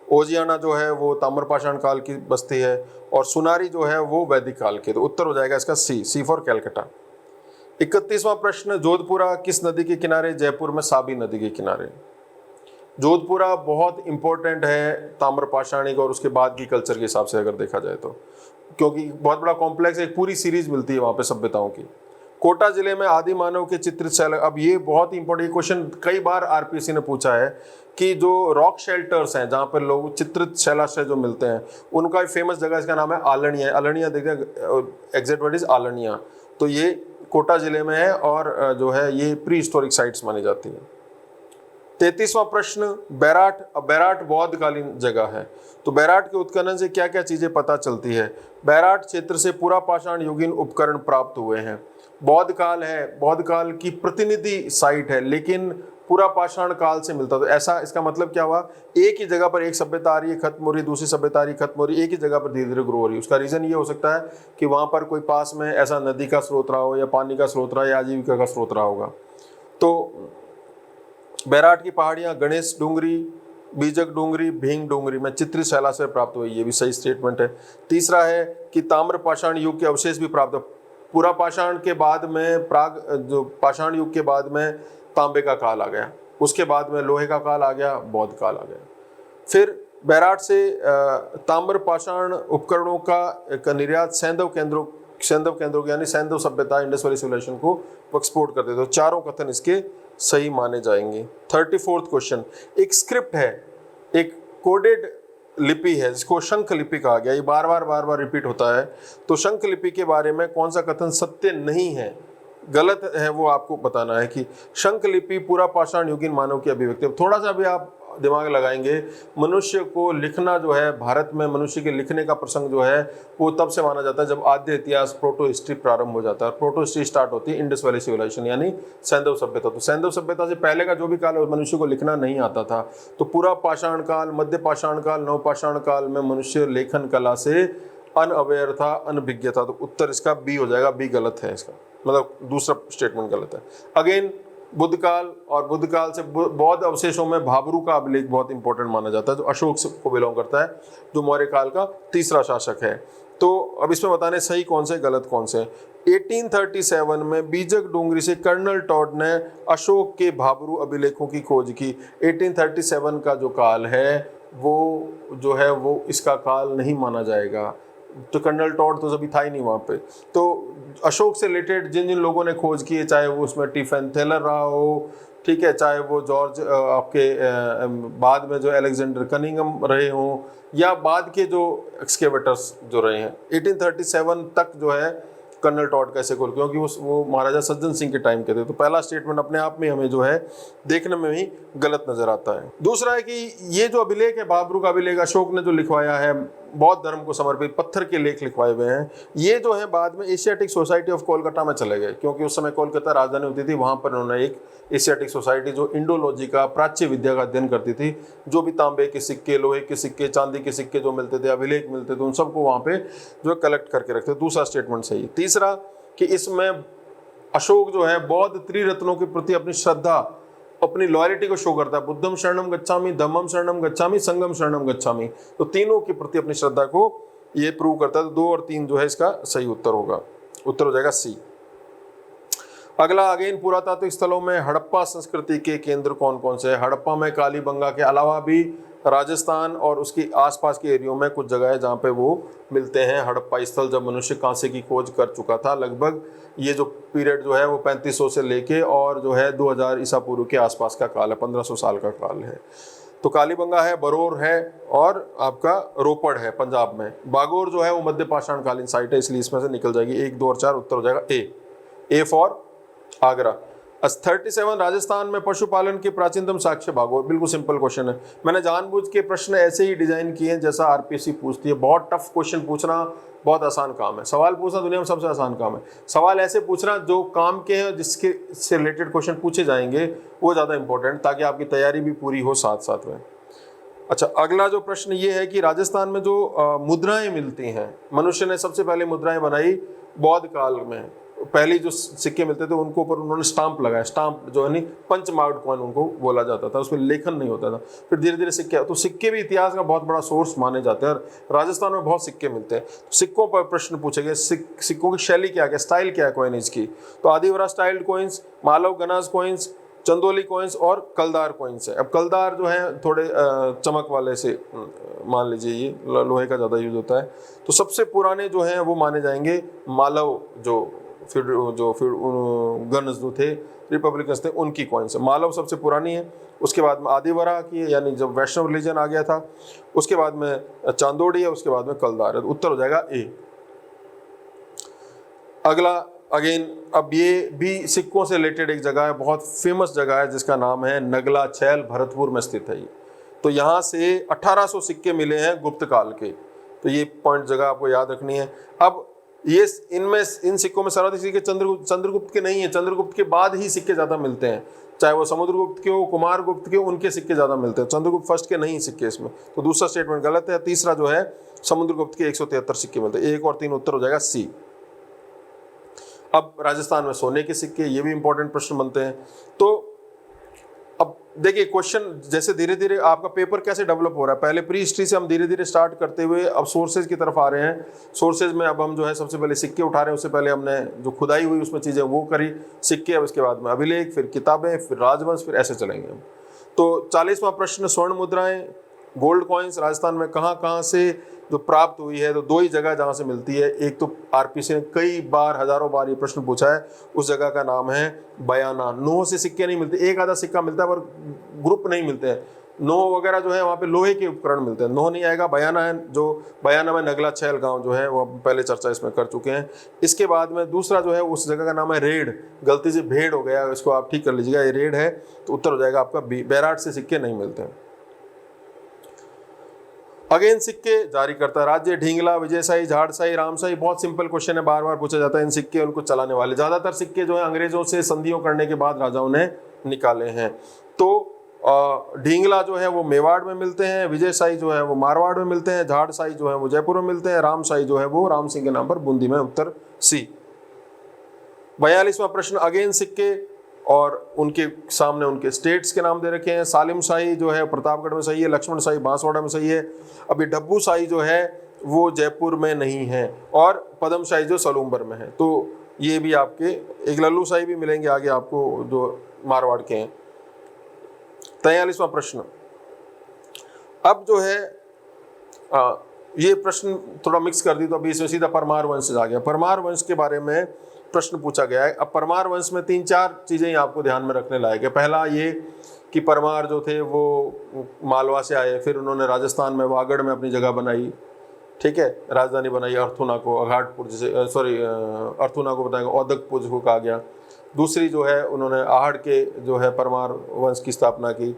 ओजियाना जो है वो ताम्र पाषाण काल की बस्ती है, और सुनारी जो है वो वैदिक काल की। तो उत्तर हो जाएगा इसका सी फॉर कैलकाटा। 31वां प्रश्न, जोधपुरा किस नदी के किनारे? जयपुर में साबी नदी के किनारे। जोधपुरा बहुत इंपॉर्टेंट है ताम्रपाषाणिक और उसके बाद की कल्चर के हिसाब से अगर देखा जाए तो, क्योंकि बहुत बड़ा कॉम्प्लेक्स, एक पूरी सीरीज मिलती है वहाँ पे सभ्यताओं की। कोटा जिले में आदि मानव के चित्रित शैल, अब ये बहुत इंपॉर्टेंट क्वेश्चन कई बार आरपीएससी ने पूछा है कि जो रॉक शेल्टर्स हैं जहाँ पर लोग चित्रित शैलाश्रय जो मिलते हैं, उनका एक फेमस जगह इसका नाम है आलनिया। आलनिया देखिए, एग्जैक्ट वर्ड इज आलनिया। तो ये कोटा जिले में है और जो है ये प्री हिस्टोरिक साइट्स मानी जाती है। 33वां प्रश्न, बैराट। अब बैराट बौद्धकालीन जगह है, तो बैराट के उत्खनन से क्या क्या चीजें पता चलती है? बैराट क्षेत्र से पुरा पाषाण युगीन उपकरण प्राप्त हुए हैं। बौद्ध काल है, बौद्ध काल की प्रतिनिधि साइट है, लेकिन पूरा पाषाण काल से मिलता। तो ऐसा इसका मतलब क्या हुआ? एक ही जगह पर एक सभ्यता आ रही है, खत्म हो रही, दूसरी सभ्यता आ रही, खत्म हो रही, एक ही जगह पर धीरे धीरे ग्रो हो रही है। उसका रीजन ये हो सकता है कि वहां पर कोई पास में ऐसा नदी का स्रोत रहा हो, या पानी का स्रोत रहा, या आजीविका का स्रोत रहा होगा। तो बैराट की पहाड़ियां गणेश डूंगरी, बीजक डूंगरी, भींग डूंगरी में चित्रित शैलाश्रय प्राप्त हुई, ये भी सही स्टेटमेंट है। तीसरा है कि ताम्र पाषाण युग के अवशेष भी प्राप्त हो। पूरा पाषाण के बाद में जो पाषाण युग के बाद में तांबे का काल आ गया, उसके बाद में लोहे का काल आ गया, बौद्ध काल आ गया। फिर बैराट से ताम्र पाषाण उपकरणों का निर्यात सैंधव केंद्रों यानी सैंधव सभ्यता, इंडस वैली सिविलाइजेशन को एक्सपोर्ट करते थे। तो चारों कथन इसके सही माने जाएंगे। 34th क्वेश्चन, एक स्क्रिप्ट है, एक कोडेड लिपि है जिसको शंख लिपि कहा गया, ये बार बार रिपीट होता है। तो शंख लिपि के बारे में कौन सा कथन सत्य नहीं है, गलत है, वो आपको बताना है कि शंख लिपि पूरा पाषाण युगीन मानव की अभिव्यक्ति। थोड़ा सा भी आप दिमाग लगाएंगे, मनुष्य को लिखना जो है, भारत में मनुष्य के लिखने का प्रसंग जो है वो तब से माना जाता है जब आद्य इतिहास प्रोटो हिस्ट्री प्रारंभ हो जाता है। प्रोटो हिस्ट्री स्टार्ट होती है इंडस वैली सिविलाइजेशन यानी सैंधव सभ्यता। तो सैंधव सभ्यता से पहले का जो भी काल है मनुष्य को लिखना नहीं आता था। तो पूरा पाषाण काल, मध्य पाषाण काल, नवपाषाण काल में मनुष्य लेखन कला से अनअवेयर था, अनभिज्ञ था। तो उत्तर इसका बी हो जाएगा, बी गलत है इसका, मतलब दूसरा स्टेटमेंट गलत है। अगेन बुद्ध काल, और बुद्ध काल से बौद्ध अवशेषों में भाबरू का अभिलेख बहुत इंपॉर्टेंट माना जाता है, जो अशोक को बिलोंग करता है, जो मौर्य काल का तीसरा शासक है। तो अब इसमें बताने सही कौन से गलत कौन से। 1837 में बीजक डूंगरी से कर्नल टॉड ने अशोक के भाबरू अभिलेखों की खोज की। 1837 का जो काल है वो जो है वो इसका काल नहीं माना जाएगा, तो कर्नल टॉड तो अभी था ही नहीं वहाँ पे। तो अशोक से रिलेटेड जिन जिन लोगों ने खोज की है, चाहे वो उसमें टिफेन थेलर रहा हो, ठीक है, चाहे वो जॉर्ज आपके बाद में जो अलेक्जेंडर कनिंगम रहे हों, या बाद के जो एक्सकेवेटर्स जो रहे हैं, 1837 तक जो है कर्नल टॉड कैसे खोल, क्योंकि वो महाराजा सज्जन सिंह के टाइम के थे। तो पहला स्टेटमेंट अपने आप में हमें जो है देखने में भी गलत नजर आता है। दूसरा है कि ये जो अभिलेख है, भाबरू का अभिलेख अशोक ने जो लिखवाया है, बौद्ध धर्म को समर्पित पत्थर के लेख लिखवाए हुए हैं, ये जो है बाद में एशियाटिक सोसाइटी ऑफ कोलकाता में चले गए, क्योंकि उस समय कोलकाता राजधानी होती थी। वहाँ पर उन्होंने एक एशियाटिक सोसाइटी जो इंडोलॉजी का, प्राच्य विद्या का अध्ययन करती थी, जो भी तांबे के सिक्के, लोहे के सिक्के, चांदी के सिक्के जो मिलते थे, अभिलेख मिलते थे, उन सबको वहाँ पे जो कलेक्ट करके रखते। दूसरा स्टेटमेंट सही। तीसरा कि इसमें अशोक जो है बौद्ध त्रिरत्नों के प्रति अपनी श्रद्धा, अपनी लॉयल्टी को शो करता है। बुद्धम शरणम गच्छामि, धम्मम शरणम गच्छामि, संगम शरणम गच्छामि। तो तीनों के प्रति अपनी श्रद्धा को ये प्रूव करता है। तो 2 और 3 जो है इसका सही उत्तर होगा, उत्तर हो जाएगा सी। अगला, अगेन पुरातात्विक स्थलों में हड़प्पा संस्कृति के केंद्र कौन कौन से हैं? हड़प्पा में कालीबंगा के अलावा भी राजस्थान और उसके आसपास के एरियो में कुछ जगह है जहाँ पे वो मिलते हैं हड़प्पा स्थल, जब मनुष्य कांसे की खोज कर चुका था। लगभग ये जो पीरियड जो है वो 3500 से लेके और जो है 2000 ईसा पूर्व के आसपास का काल है, 1500 साल का काल है। तो कालीबंगा है, बरोर है, और आपका रोपड़ है पंजाब में। बागोर जो है वो मध्य पाषाण कालीन साइट है, इसलिए इसमें से निकल जाएगी 1, 2 और 4, उत्तर हो जाएगा ए फॉर आगरा। 37 राजस्थान में पशुपालन के प्राचीनतम साक्ष्य भागो, बिल्कुल सिंपल क्वेश्चन है। मैंने जानबूझ के प्रश्न ऐसे ही डिजाइन किए हैं जैसा आरपीएससी पूछती है। बहुत टफ क्वेश्चन पूछना बहुत आसान काम है, सवाल पूछना दुनिया में सबसे आसान काम है। सवाल ऐसे पूछना जो काम के हैं, जिसके से रिलेटेड क्वेश्चन पूछे जाएंगे वो ज़्यादा इंपॉर्टेंट, ताकि आपकी तैयारी भी पूरी हो साथ साथ में। अच्छा, अगला जो प्रश्न ये है कि राजस्थान में जो मुद्राएं मिलती हैं, मनुष्य ने सबसे पहले मुद्राएं बनाई बौद्ध काल में। पहली जो सिक्के मिलते थे उनको ऊपर उन्होंने स्टाम्प लगाया, स्टाम्प जो है नहीं, पंचमार्ग कॉइन उनको बोला जाता था, उसमें लेखन नहीं होता था। फिर धीरे धीरे सिक्के, तो सिक्के भी इतिहास का बहुत बड़ा सोर्स माने जाते हैं और राजस्थान में बहुत सिक्के मिलते हैं। तो सिक्कों पर प्रश्न पूछे गए, सिक्कों की शैली क्या है, स्टाइल क्या है कॉइनेज की। तो Adivaraha styled coins, Malava Ganas coins, Chandoli coins और कलदार कॉइन्स है। अब कलदार जो है थोड़े चमक वाले से मान लीजिए, ये लोहे का ज़्यादा यूज होता है। तो सबसे पुराने जो हैं वो माने जाएंगे मालव, फिर गन्स जो थे, रिपब्लिकन्स थे, उनकी कॉइन्स है। मालव सबसे पुरानी है, उसके बाद में आदिवरा की, यानी जब वैष्णव रिलीजन आ गया था, उसके बाद में चांदोड़ी है, उसके बाद में कलदार है। उत्तर हो जाएगा ए। अगला अगेन, अब ये भी सिक्कों से रिलेटेड एक जगह है, बहुत फेमस जगह है जिसका नाम है नगला छैल, भरतपुर में स्थित है ये। तो यहाँ से 1800 सिक्के मिले हैं गुप्त काल के। तो ये पॉइंट जगह आपको याद रखनी है। अब ये इन सिक्कों में सर्वाधिक सिक्के चंद्रगुप्त के नहीं है, चंद्रगुप्त के बाद ही सिक्के ज़्यादा मिलते हैं, चाहे वो समुद्रगुप्त के हो, कुमारगुप्त के हो, उनके सिक्के ज़्यादा मिलते हैं। चंद्रगुप्त फर्स्ट के नहीं सिक्के इसमें, तो दूसरा स्टेटमेंट गलत है। तीसरा जो है समुद्रगुप्त के 173 सिक्के मिलते हैं। 1 और 3 उत्तर हो जाएगा सी। अब राजस्थान में सोने के सिक्के, ये भी इंपॉर्टेंट प्रश्न बनते हैं। तो अब देखिए क्वेश्चन जैसे धीरे धीरे आपका पेपर कैसे डेवलप हो रहा है, पहले प्री हिस्ट्री से हम धीरे धीरे स्टार्ट करते हुए अब सोर्सेज की तरफ आ रहे हैं। सोर्सेज में अब हम जो है सबसे पहले सिक्के उठा रहे हैं, उससे पहले हमने जो खुदाई हुई उसमें चीज़ें वो करी, सिक्के, अब इसके बाद में अभिलेख, फिर किताबें, फिर राजवंश, फिर ऐसे चलेंगे हम। तो 40वां प्रश्न, स्वर्ण मुद्राएं, गोल्ड कॉइन्स राजस्थान में कहाँ कहाँ से जो प्राप्त हुई है। तो 2 ही जगह जहाँ से मिलती है, एक तो आरपीसी ने कई बार, हजारों बार ये प्रश्न पूछा है, उस जगह का नाम है बयाना। नोह से सिक्के नहीं मिलते, एक आधा सिक्का मिलता है पर ग्रुप नहीं मिलते हैं। नोह वगैरह जो है वहाँ पे लोहे के उपकरण मिलते हैं, नोह नहीं आएगा। बयाना है, जो बयाना में नगला छैल गांव जो है वो पहले चर्चा इसमें कर चुके हैं। इसके बाद में दूसरा जो है उस जगह का नाम है रेड, गलती से भेड़ हो गया, इसको आप ठीक कर लीजिएगा, ये रेड है। तो उत्तर हो जाएगा आपका बी, बैराट से सिक्के नहीं मिलते हैं। अगेन सिक्के जारी करता राज्य, ढींगला, विजयशाही, झाड़शाही, रामशाही, बहुत सिंपल क्वेश्चन है, बार बार पूछा जाता है। इन सिक्के उनको चलाने वाले, ज्यादातर सिक्के जो है अंग्रेजों से संधियों करने के बाद राजाओं ने निकाले हैं। तो ढींगला जो है वो मेवाड़ में मिलते हैं, विजयशाही जो है वो मारवाड़ में मिलते हैं, झाड़शाही जो है वो जयपुर में मिलते हैं, रामशाही जो है वो राम सिंह के नाम पर बूंदी में। उत्तर सी। 42वां प्रश्न, अगेन सिक्के और उनके सामने उनके स्टेट्स के नाम दे रखे हैं। सालिम शाही जो है प्रतापगढ़ में सही है, लक्ष्मण शाही बांसवाड़ा में सही है। अभी डब्बू शाही जो है वो जयपुर में नहीं है, और पदम शाही जो सलूम्बर में है। तो ये भी आपके, एक लल्लू शाही भी मिलेंगे आगे आपको जो मारवाड़ के हैं। 43वां प्रश्न, अब जो है ये प्रश्न थोड़ा मिक्स कर दी, तो अभी इसमें सीधा परमार वंश आ गया। परमार वंश के बारे में प्रश्न पूछा गया है। अब परमार वंश में 3-4 चीज़ें आपको ध्यान में रखने लायक है। पहला ये कि परमार जो थे वो मालवा से आए, फिर उन्होंने राजस्थान में वागड़ में अपनी जगह बनाई, ठीक है, राजधानी बनाई अर्थुना को, अघाटपुर जैसे अर्थुना को बताएगा, औदकपुर को कहा गया। दूसरी जो है उन्होंने आहड़ के जो है परमार वंश की स्थापना की,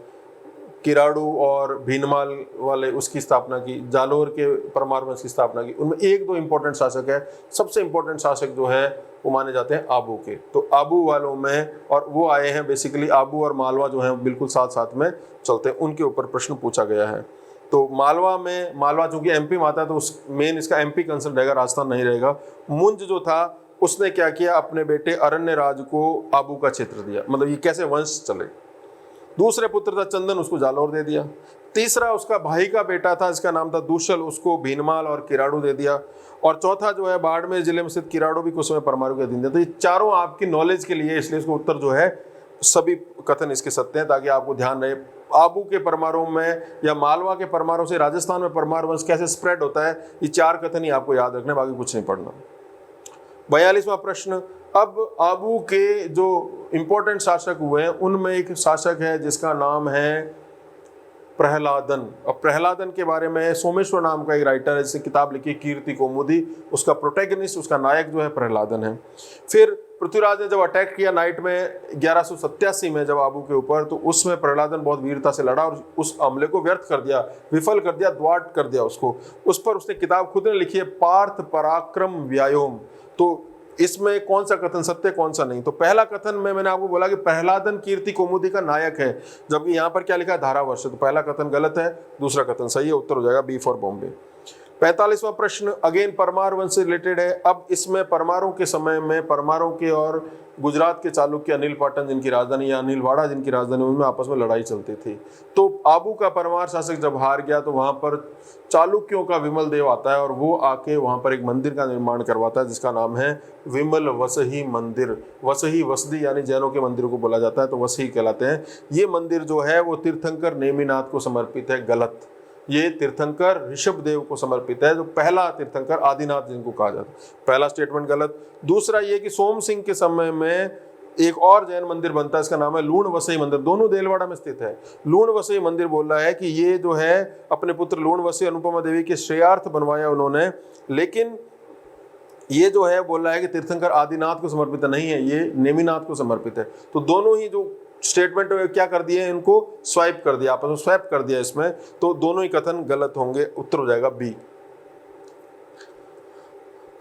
किराड़ू और भीनमाल वाले उसकी स्थापना की, जालोर के परमार वंश की स्थापना की। उनमें 1-2 इंपॉर्टेंट शासक है। सबसे इंपॉर्टेंट शासक जो है वो माने जाते हैं आबू के। तो आबू वालों में, और वो आए हैं बेसिकली, आबू और मालवा जो है बिल्कुल साथ साथ में चलते हैं, उनके ऊपर प्रश्न पूछा गया है। तो मालवा में, मालवा चूंकि एमपी में आता है तो उस मेन इसका एमपी कंसर्न रहेगा, राजस्थान नहीं रहेगा। मुंज जो था उसने क्या किया, अपने बेटे अरण्य राज को आबू का क्षेत्र दिया। मतलब ये कैसे वंश चले। दूसरे पुत्र था चंदन, उसको जालौर दे दिया। तीसरा उसका भाई का बेटा था जिसका नाम था दूशल, उसको भीनमाल और किराड़ू दे दिया। और चौथा जो है बाड़मेर जिले में स्थित किराड़ू भी कुछ समय परमाणु के अधीन था। तो ये चारों आपकी नॉलेज के लिए, इसलिए इसको उत्तर जो है सभी कथन इसके सत्य हैं, ताकि आपको ध्यान रहे आबू के परमाणु में या मालवा के परमाणु से राजस्थान में परमार वंश कैसे स्प्रेड होता है। ये 4 कथन ही आपको याद रखने, बाकी कुछ नहीं पढ़ना। 42वां प्रश्न, अब आबू के जो इंपॉर्टेंट शासक हुए हैं उनमें एक शासक है जिसका नाम है प्रहलादन। अब प्रहलादन के बारे में सोमेश्वर नाम का एक राइटर है जिसने किताब लिखी कीर्ति कौमुदी, उसका प्रोटैगनिस्ट, उसका नायक जो है प्रहलादन है। फिर पृथ्वीराज ने जब अटैक किया नाइट में 1187 में जब आबू के ऊपर, तो उसमें प्रहलादन बहुत वीरता से लड़ा और उस हमले को व्यर्थ कर दिया, विफल कर दिया, द्वाट कर दिया उसको। उस पर उसने किताब खुद ने लिखी है, पार्थ पराक्रम व्यायोम। तो इसमें कौन सा कथन सत्य कौन सा नहीं? तो पहला कथन में मैंने आपको बोला कि प्रहलादन कीर्ति कौमुदी का नायक है, जबकि यहाँ पर क्या लिखा है, धारावर्ष। तो पहला कथन गलत है, दूसरा कथन सही है। उत्तर हो जाएगा बी फॉर बॉम्बे। 45वां प्रश्न अगेन परमार वंश से रिलेटेड है। अब इसमें परमारों के समय में परमारों के और गुजरात के चालुक्य अनिल पाटन जिनकी राजधानी या अनिलवाड़ा जिनकी राजधानी, उनमें आपस में लड़ाई चलती थी। तो आबू का परमार शासक जब हार गया तो वहां पर चालुक्यों का विमल देव आता है और वो आके वहां पर एक मंदिर का निर्माण करवाता है जिसका नाम है विमल वसही मंदिर। वसही वसदी यानी जैनों के मंदिर को बोला जाता है, तो वसही कहलाते हैं। ये मंदिर जो है वो तीर्थंकर नेमिनाथ को समर्पित है। गलत, ये तीर्थंकर ऋषभदेव को समर्पित है, जो पहला तीर्थंकर आदिनाथ जिनको कहा जाता है। पहला स्टेटमेंट गलत। दूसरा ये कि सोम सिंह के समय में एक और जैन मंदिर बनता है, इसका नाम है लूण वसई मंदिर, दोनों देलवाड़ा में स्थित है। लूण वसई मंदिर बोल रहा है कि ये जो है अपने पुत्र लूण वसई अनुपमा देवी के श्रेयार्थ बनवाया उन्होंने, लेकिन ये जो है बोल रहा है कि तीर्थंकर आदिनाथ को समर्पित नहीं है, ये नेमिनाथ को समर्पित है। तो दोनों ही जो स्टेटमेंट क्या कर दिए, इनको स्वाइप कर दिया, आपस में स्वैप कर दिया इसमें, तो दोनों ही कथन गलत होंगे। उत्तर हो जाएगा बी।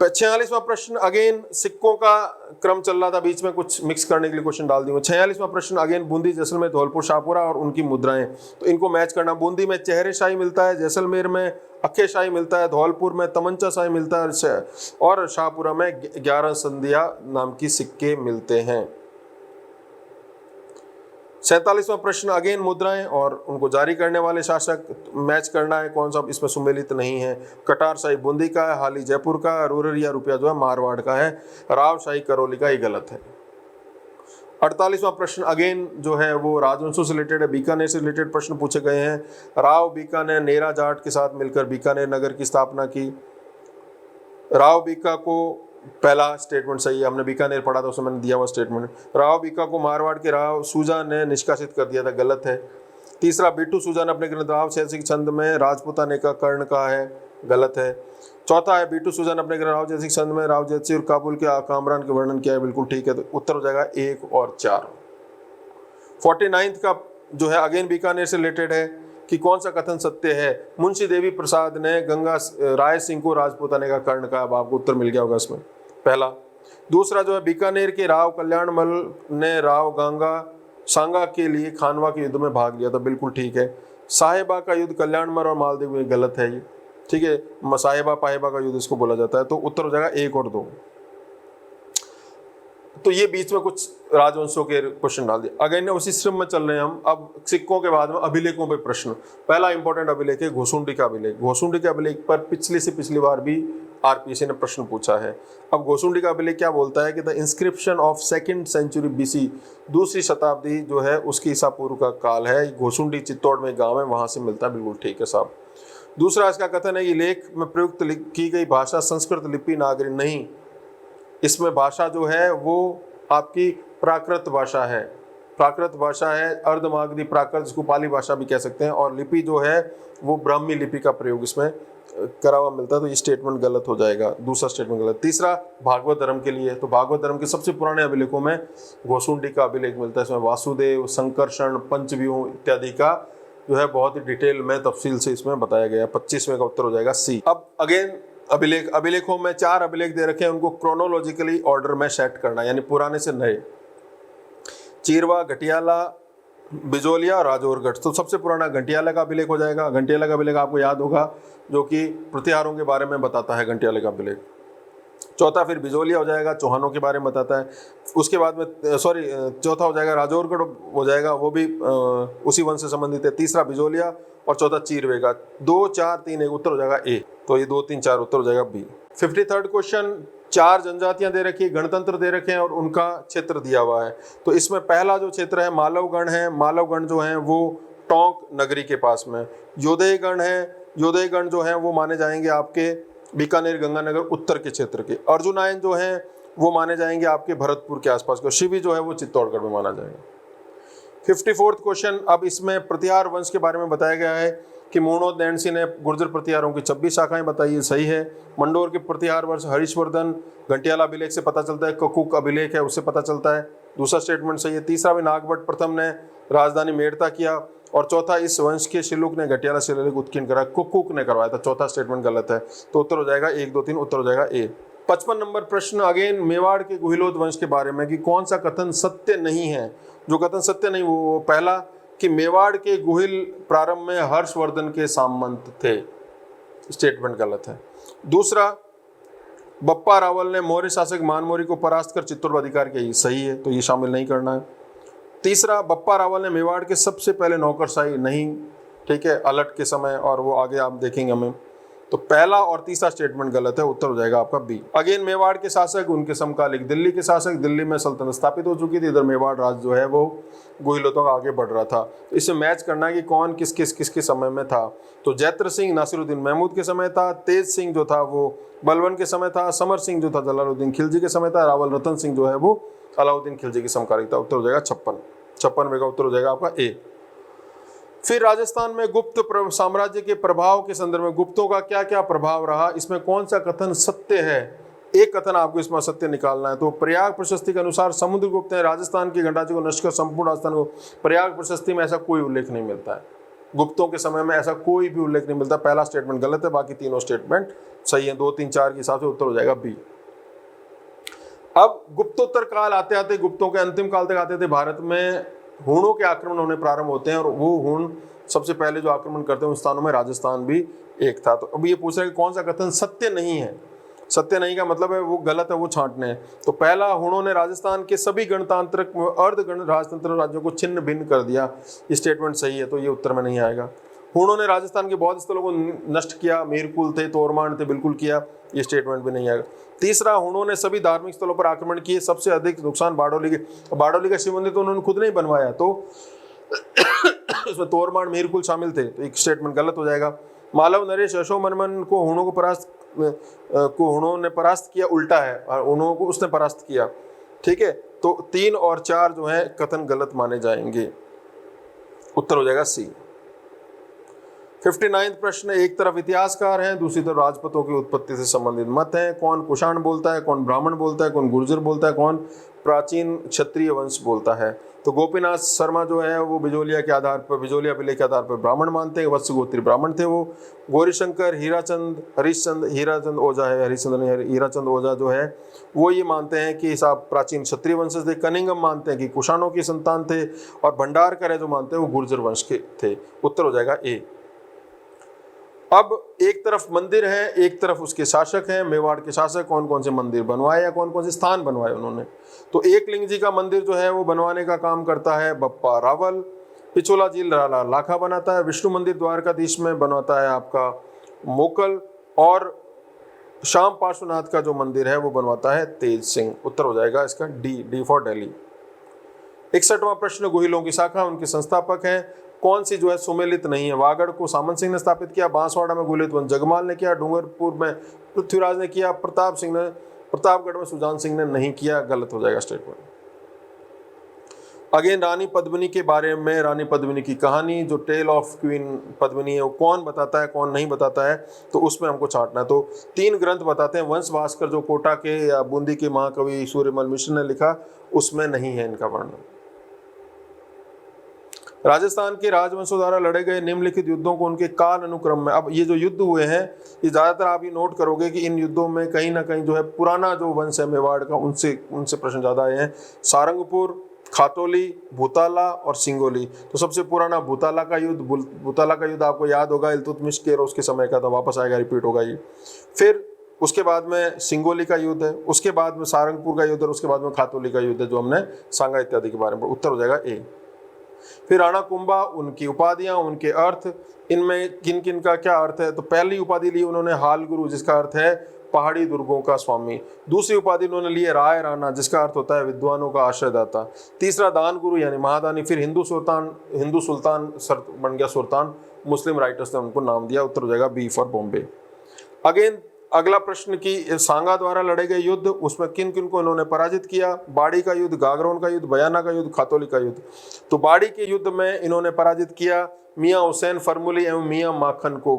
46वां प्रश्न अगेन सिक्कों का क्रम चल रहा था, बीच में कुछ मिक्स करने के लिए क्वेश्चन डाल दिए। 46वां प्रश्न अगेन बूंदी जैसलमेर धौलपुर शाहपुरा और उनकी मुद्राएं, तो इनको मैच करना। बूंदी में चेहरे शाही मिलता है, जैसलमेर में अक्खे शाही मिलता है, धौलपुर में तमंचा शाही मिलता है और शाहपुरा में 11 संध्या नाम की सिक्के मिलते हैं। 47वां प्रश्न अगेन मुद्राएं और उनको जारी करने वाले शासक मैच करना है, कौन सा इसमें सुमेलित नहीं है। कटार शाही बूंदी का है, हाली जयपुर का, रूरल या रुपया जो है मारवाड़ का है, राव शाही करौली का, ये गलत है। 48वां प्रश्न अगेन जो है वो राजवंशों से रिलेटेड है, बीकानेर से रिलेटेड प्रश्न पूछे गए हैं। राव बीकानेर नेरा जाट के साथ मिलकर बीकानेर नगर की स्थापना की। राव बीका को पहला स्टेटमेंट सही है, हमने बीकानेर पढ़ा था उसमें मैंने दिया हुआ स्टेटमेंट। राव बीका को मारवाड़ के राव सूजा ने निष्कासित कर दिया था, गलत है। तीसरा बिट्टू सूजा ने अपने ग्रंथ राव जैसिक छंद में राजपुताने का कर्ण कहा है, गलत है। चौथा है बिट्टू सूजा ने अपने ग्रंथ राव जैसिक छंद में राव जैसी और काबुल के कामरान के वर्णन किया है, बिल्कुल ठीक है। तो उत्तर हो जाएगा 1 और 4। 49 का जो है अगेन बीकानेर से रिलेटेड है कि कौन सा कथन सत्य है। मुंशी देवी प्रसाद ने गंगा राय सिंह को राजपूताने का कर्ण कहा, अब आपको उत्तर मिल गया होगा इसमें, पहला। दूसरा जो है बीकानेर के राव कल्याणमल ने राव गंगा सांगा के लिए खानवा के युद्ध में भाग लिया था, बिल्कुल ठीक है। साहेबा का युद्ध कल्याणमल और मालदीव में, गलत है ये, ठीक है। साहेबा पाहेबा का युद्ध इसको बोला जाता है, तो उत्तर हो जाएगा 1 और 2। तो ये बीच में कुछ राजवंशों के क्वेश्चन डाल दिए। अगेन उसी स्ट्रीम में चल रहे हैं हम। अब सिक्कों के बाद में अभिलेखों पे प्रश्न। पहला इंपॉर्टेंट अभिलेख है घोसुंडी का अभिलेख। घोसुंडी के अभिलेख पर पिछली बार भी आरपीएससी ने प्रश्न पूछा है। अब घोसुंडी का अभिलेख क्या बोलता है कि the inscription of 2nd century BC, दूसरी शताब्दी जो है उसकी ईसा पूर्व का काल है। घोसुंडी चित्तौड़ में गाँव है, वहां से मिलता है, बिल्कुल ठीक है साहब। दूसरा इसका कथन है कि लेख में प्रयुक्त की गई भाषा संस्कृत लिपि नागरी नहीं, इसमें भाषा जो है वो आपकी प्राकृत भाषा है। प्राकृत भाषा है अर्धमागधी प्राकृत, जिसको पाली भाषा भी कह सकते हैं, और लिपि जो है वो ब्राह्मी लिपि का प्रयोग इसमें करा हुआ मिलता है। तो ये स्टेटमेंट गलत हो जाएगा, दूसरा स्टेटमेंट गलत। तीसरा भागवत धर्म के लिए, तो भागवत धर्म के सबसे पुराने अभिलेखों में घोसुंडी का अभिलेख मिलता है। इसमें वासुदेव, संकर्षण, पंचव्यूह इत्यादि का जो है बहुत ही डिटेल में तफसील से इसमें बताया गया है। 25वें का उत्तर हो जाएगा सी। अब अगेन अभिलेखों में 4 अभिलेख दे रखे हैं, उनको क्रोनोलॉजिकली ऑर्डर में सेट करना, यानी पुराने से नए। चीरवा, घटियाला, बिजोलिया और राजौरगढ़। तो सबसे पुराना घंटियाला का अभिलेख हो जाएगा। घंटियाला का अभिलेख आपको याद होगा, जो कि प्रतिहारों के बारे में बताता है घंटियाला का अभिलेख। चौथा फिर बिजोलिया हो जाएगा, चौहानों के बारे में बताता है। उसके बाद में चौथा हो जाएगा राजौरगढ़ हो जाएगा, वो भी उसी वंश से संबंधित है। तीसरा बिजोलिया और चौथा चीरवे का। 2, 4, 3, 1 उत्तर हो जाएगा ए। तो ये 2, 3, 4 उत्तर हो जाएगा बी। 53rd क्वेश्चन, 4 जनजातियां दे रखी है, गणतंत्र दे रखे हैं और उनका क्षेत्र दिया हुआ है। तो इसमें पहला जो क्षेत्र है मालवगण है। मालवगण जो है वो टोंक नगरी के पास में। योदयगण है, योदयगण जो है वो माने जाएंगे आपके बीकानेर गंगानगर उत्तर के क्षेत्र के। अर्जुनायन जो है वो माने जाएंगे आपके भरतपुर के आसपास को। शिवी जो है वो चित्तौड़गढ़ में माना जाएगा। 54th क्वेश्चन, अब इसमें प्रतिहार वंश के बारे में बताया गया है। कि मोनोनैंसी ने गुर्जर प्रतिहारों की 26 शाखाएं बताई है, सही है। मंडोर के प्रतिहार वर्ष हरीशवर्धन घंटियाला अभिलेख से पता चलता है, ककुक अभिलेख है उससे पता चलता है, दूसरा स्टेटमेंट सही है। तीसरा भी नागभट्ट प्रथम ने राजधानी मेड़ता किया, और चौथा इस वंश के शिलुक ने घटियाला शिलालेख उत्कीर्ण करा, कुक ने करवाया था, चौथा स्टेटमेंट गलत है। तो उत्तर हो जाएगा 1, 2, 3, उत्तर हो जाएगा ए। 55 नंबर प्रश्न अगेन मेवाड़ के गुहिलोत वंश के बारे में कि कौन सा कथन सत्य नहीं है। जो कथन सत्य नहीं वो पहला कि मेवाड़ के गुहिल प्रारंभ में हर्षवर्धन के सामंत थे, स्टेटमेंट गलत है। दूसरा, बप्पा रावल ने मौर्य शासक मानमोरी को परास्त कर चित्तौड़ पर अधिकार किया, सही है, तो ये शामिल नहीं करना है। तीसरा, बप्पा रावल ने मेवाड़ के सबसे पहले नौकरशाही नहीं, ठीक है, अलट के समय, और वो आगे आप देखेंगे हमें। तो पहला और तीसरा स्टेटमेंट गलत है, उत्तर हो जाएगा आपका बी। अगेन मेवाड़ के शासक उनके समकालिक दिल्ली के शासक, दिल्ली में सल्तनत स्थापित हो चुकी थी, इधर मेवाड़ राज जो है वो गुहिलोतों का आगे बढ़ रहा था। इससे मैच करना है कि कौन किसके समय में था। तो जैत्र सिंह नासिरुद्दीन महमूद के समय था, तेज सिंह जो था वो बलवन के समय था, समर सिंह जो था जलालुद्दीन खिलजी के समय था, रावल रतन सिंह जो है वो अलाउद्दीन खिलजी की समकालिक था। उत्तर हो जाएगा 56 का उत्तर हो जाएगा आपका ए। फिर राजस्थान में गुप्त साम्राज्य के प्रभाव के संदर्भ में गुप्तों का क्या क्या प्रभाव रहा, इसमें कौन सा कथन सत्य है। एक कथन आपको इसमें सत्य निकालना है। तो प्रयाग प्रशस्ति के अनुसार समुद्रगुप्त ने राजस्थान के गणराज्य को नष्ट कर संपूर्ण राजस्थान को, प्रयाग प्रशस्ति में ऐसा कोई उल्लेख नहीं मिलता है, गुप्तों के समय में ऐसा कोई भी उल्लेख नहीं मिलता। पहला स्टेटमेंट गलत है, बाकी तीनों स्टेटमेंट सही है। 2, 3, 4 के हिसाब से उत्तर हो जाएगा बी। अब गुप्तोत्तर काल आते आते, गुप्तों के अंतिम काल तक आते थे, भारत में हूणों के आक्रमण होने प्रारंभ होते हैं, और वो हूण सबसे पहले जो आक्रमण करते हैं उन स्थानों में राजस्थान भी एक था। तो अब ये पूछ रहे हैं कि कौन सा कथन सत्य नहीं है। सत्य नहीं का मतलब है वो गलत है, वो छांटने हैं। तो पहला, हूणों ने राजस्थान के सभी गणतांत्रिक अर्ध गण राजतंत्र राज्यों को छिन्न भिन्न कर दिया, ये स्टेटमेंट सही है, तो ये उत्तर में नहीं आएगा। हूणों ने राजस्थान के बौद्ध स्थलों को नष्ट किया, मीरकुल थे, तोरमान थे, बिल्कुल किया, ये स्टेटमेंट भी नहीं आएगा। तीसरा, हूणों ने सभी धार्मिक स्थलों पर आक्रमण किए, सबसे अधिक नुकसान बारडोली के, बारडोली का शिव मंदिर तो उन्होंने खुद नहीं बनवाया, तो उसमें तोरमान मीरकुल शामिल थे, तो एक स्टेटमेंट गलत हो जाएगा। मालव नरेश अशोकवर्मन को हूणों ने परास्त किया, उल्टा है, और हूणों को उसने परास्त किया, ठीक है। तो 3 और 4 जो है कथन गलत माने जाएंगे, उत्तर हो जाएगा सी। 59 प्रश्न, एक तरफ इतिहासकार हैं, दूसरी तरफ राजपूतों की उत्पत्ति से संबंधित मत हैं। कौन कुषाण बोलता है, कौन ब्राह्मण बोलता है, कौन गुर्जर बोलता है, कौन प्राचीन क्षत्रिय वंश बोलता है। तो गोपीनाथ शर्मा जो है वो बिजोलिया के आधार पर, बिजोलिया अभिलेख के आधार पर ब्राह्मण मानते हैं, वत्स गोत्री ब्राह्मण थे वो। गौरीशंकर हीराचंद ओझा है, हरिश्चंद्र नहीं, हीराचंद ओझा जो है वो ये मानते हैं कि साहब प्राचीन क्षत्रिय वंश थे। कनिंगम मानते हैं कि कुषाणों की संतान थे, और भंडारकर है जो मानते हैं वो गुर्जर वंश के थे। उत्तर हो जाएगा ए। अब एक तरफ मंदिर है, एक तरफ उसके शासक हैं। मेवाड़ के शासक कौन कौन से मंदिर बनवाए या कौन कौन से स्थान बनवाए उन्होंने। तो एकलिंग जी का मंदिर जो है वो बनवाने का काम करता है बप्पा रावल। पिछोला झील लाखा बनाता है। विष्णु मंदिर द्वारकाधीश में बनवाता है आपका मोकल, और श्याम पार्श्वनाथ का जो मंदिर है वो बनवाता है तेज सिंह। उत्तर हो जाएगा इसका डी फॉर दिल्ली। 61वां प्रश्न, गुहिलों की शाखा, उनके संस्थापक हैं कौन सी जो है सुमेलित नहीं है। वागड़ को सामंत सिंह ने स्थापित किया, बांसवाड़ा में गुहिलोत वंश जगमाल ने किया, डूंगरपुर में पृथ्वीराज ने किया, प्रतापगढ़ में सुजान सिंह ने नहीं किया। गलत हो जाएगा स्टेटमेंट। अगेन रानी पद्मिनी के बारे में, रानी पद्मिनी की कहानी जो टेल ऑफ क्वीन पद्मिनी है वो कौन बताता है कौन नहीं बताता है, तो उसमें हमको छांटना है। तो 3 ग्रंथ बताते हैं। वंश भास्कर जो कोटा के या बूंदी के महाकवि सूर्यमल मिश्र ने लिखा, उसमें नहीं है इनका वर्णन। राजस्थान के राजवंशों द्वारा लड़े गए निम्नलिखित युद्धों को उनके काल अनुक्रम में, अब ये जो युद्ध हुए हैं ये ज़्यादातर आप ये नोट करोगे कि इन युद्धों में कहीं ना कहीं जो है पुराना जो वंश है मेवाड़ का, उनसे प्रश्न ज़्यादा आए हैं। सारंगपुर, खातोली, भूताला और सिंगोली। तो सबसे पुराना भूताला का युद्ध आपको याद होगा, इल्तुतमिश के और उसके समय का था, वापस आएगा, रिपीट होगा ये। फिर उसके बाद में सिंगोली का युद्ध है, उसके बाद में सारंगपुर का युद्ध, और उसके बाद में खातोली का युद्ध है जो हमने सांगा इत्यादि के बारे में। उत्तर हो जाएगा ए। फिर राणा कुंभा, उनकी उपाधियां, उनके अर्थ, इनमें किन किन का क्या अर्थ है। तो पहली उपाधि ली उन्होंने हाल गुरु, जिसका अर्थ है पहाड़ी दुर्गों का स्वामी। दूसरी उपाधि उन्होंने ली राय राणा, जिसका अर्थ होता है विद्वानों का आश्रयदाता। तीसरा दान गुरु यानी महादानी। फिर हिंदू सुल्तान बन गया सुल्तान, मुस्लिम राइटर्स ने उनको नाम दिया। उत्तर हो जाएगा बी फॉर बॉम्बे। अगेन अगला प्रश्न की सांगा द्वारा लड़े गए युद्ध, उसमें किन किन को इन्होंने पराजित किया। बाड़ी का युद्ध, गागरोन का युद्ध, बयाना का युद्ध, खातोली का युद्ध। तो बाड़ी के युद्ध में इन्होंने पराजित किया मियाँ हुसैन फरमुली एवं मियाँ माखन को।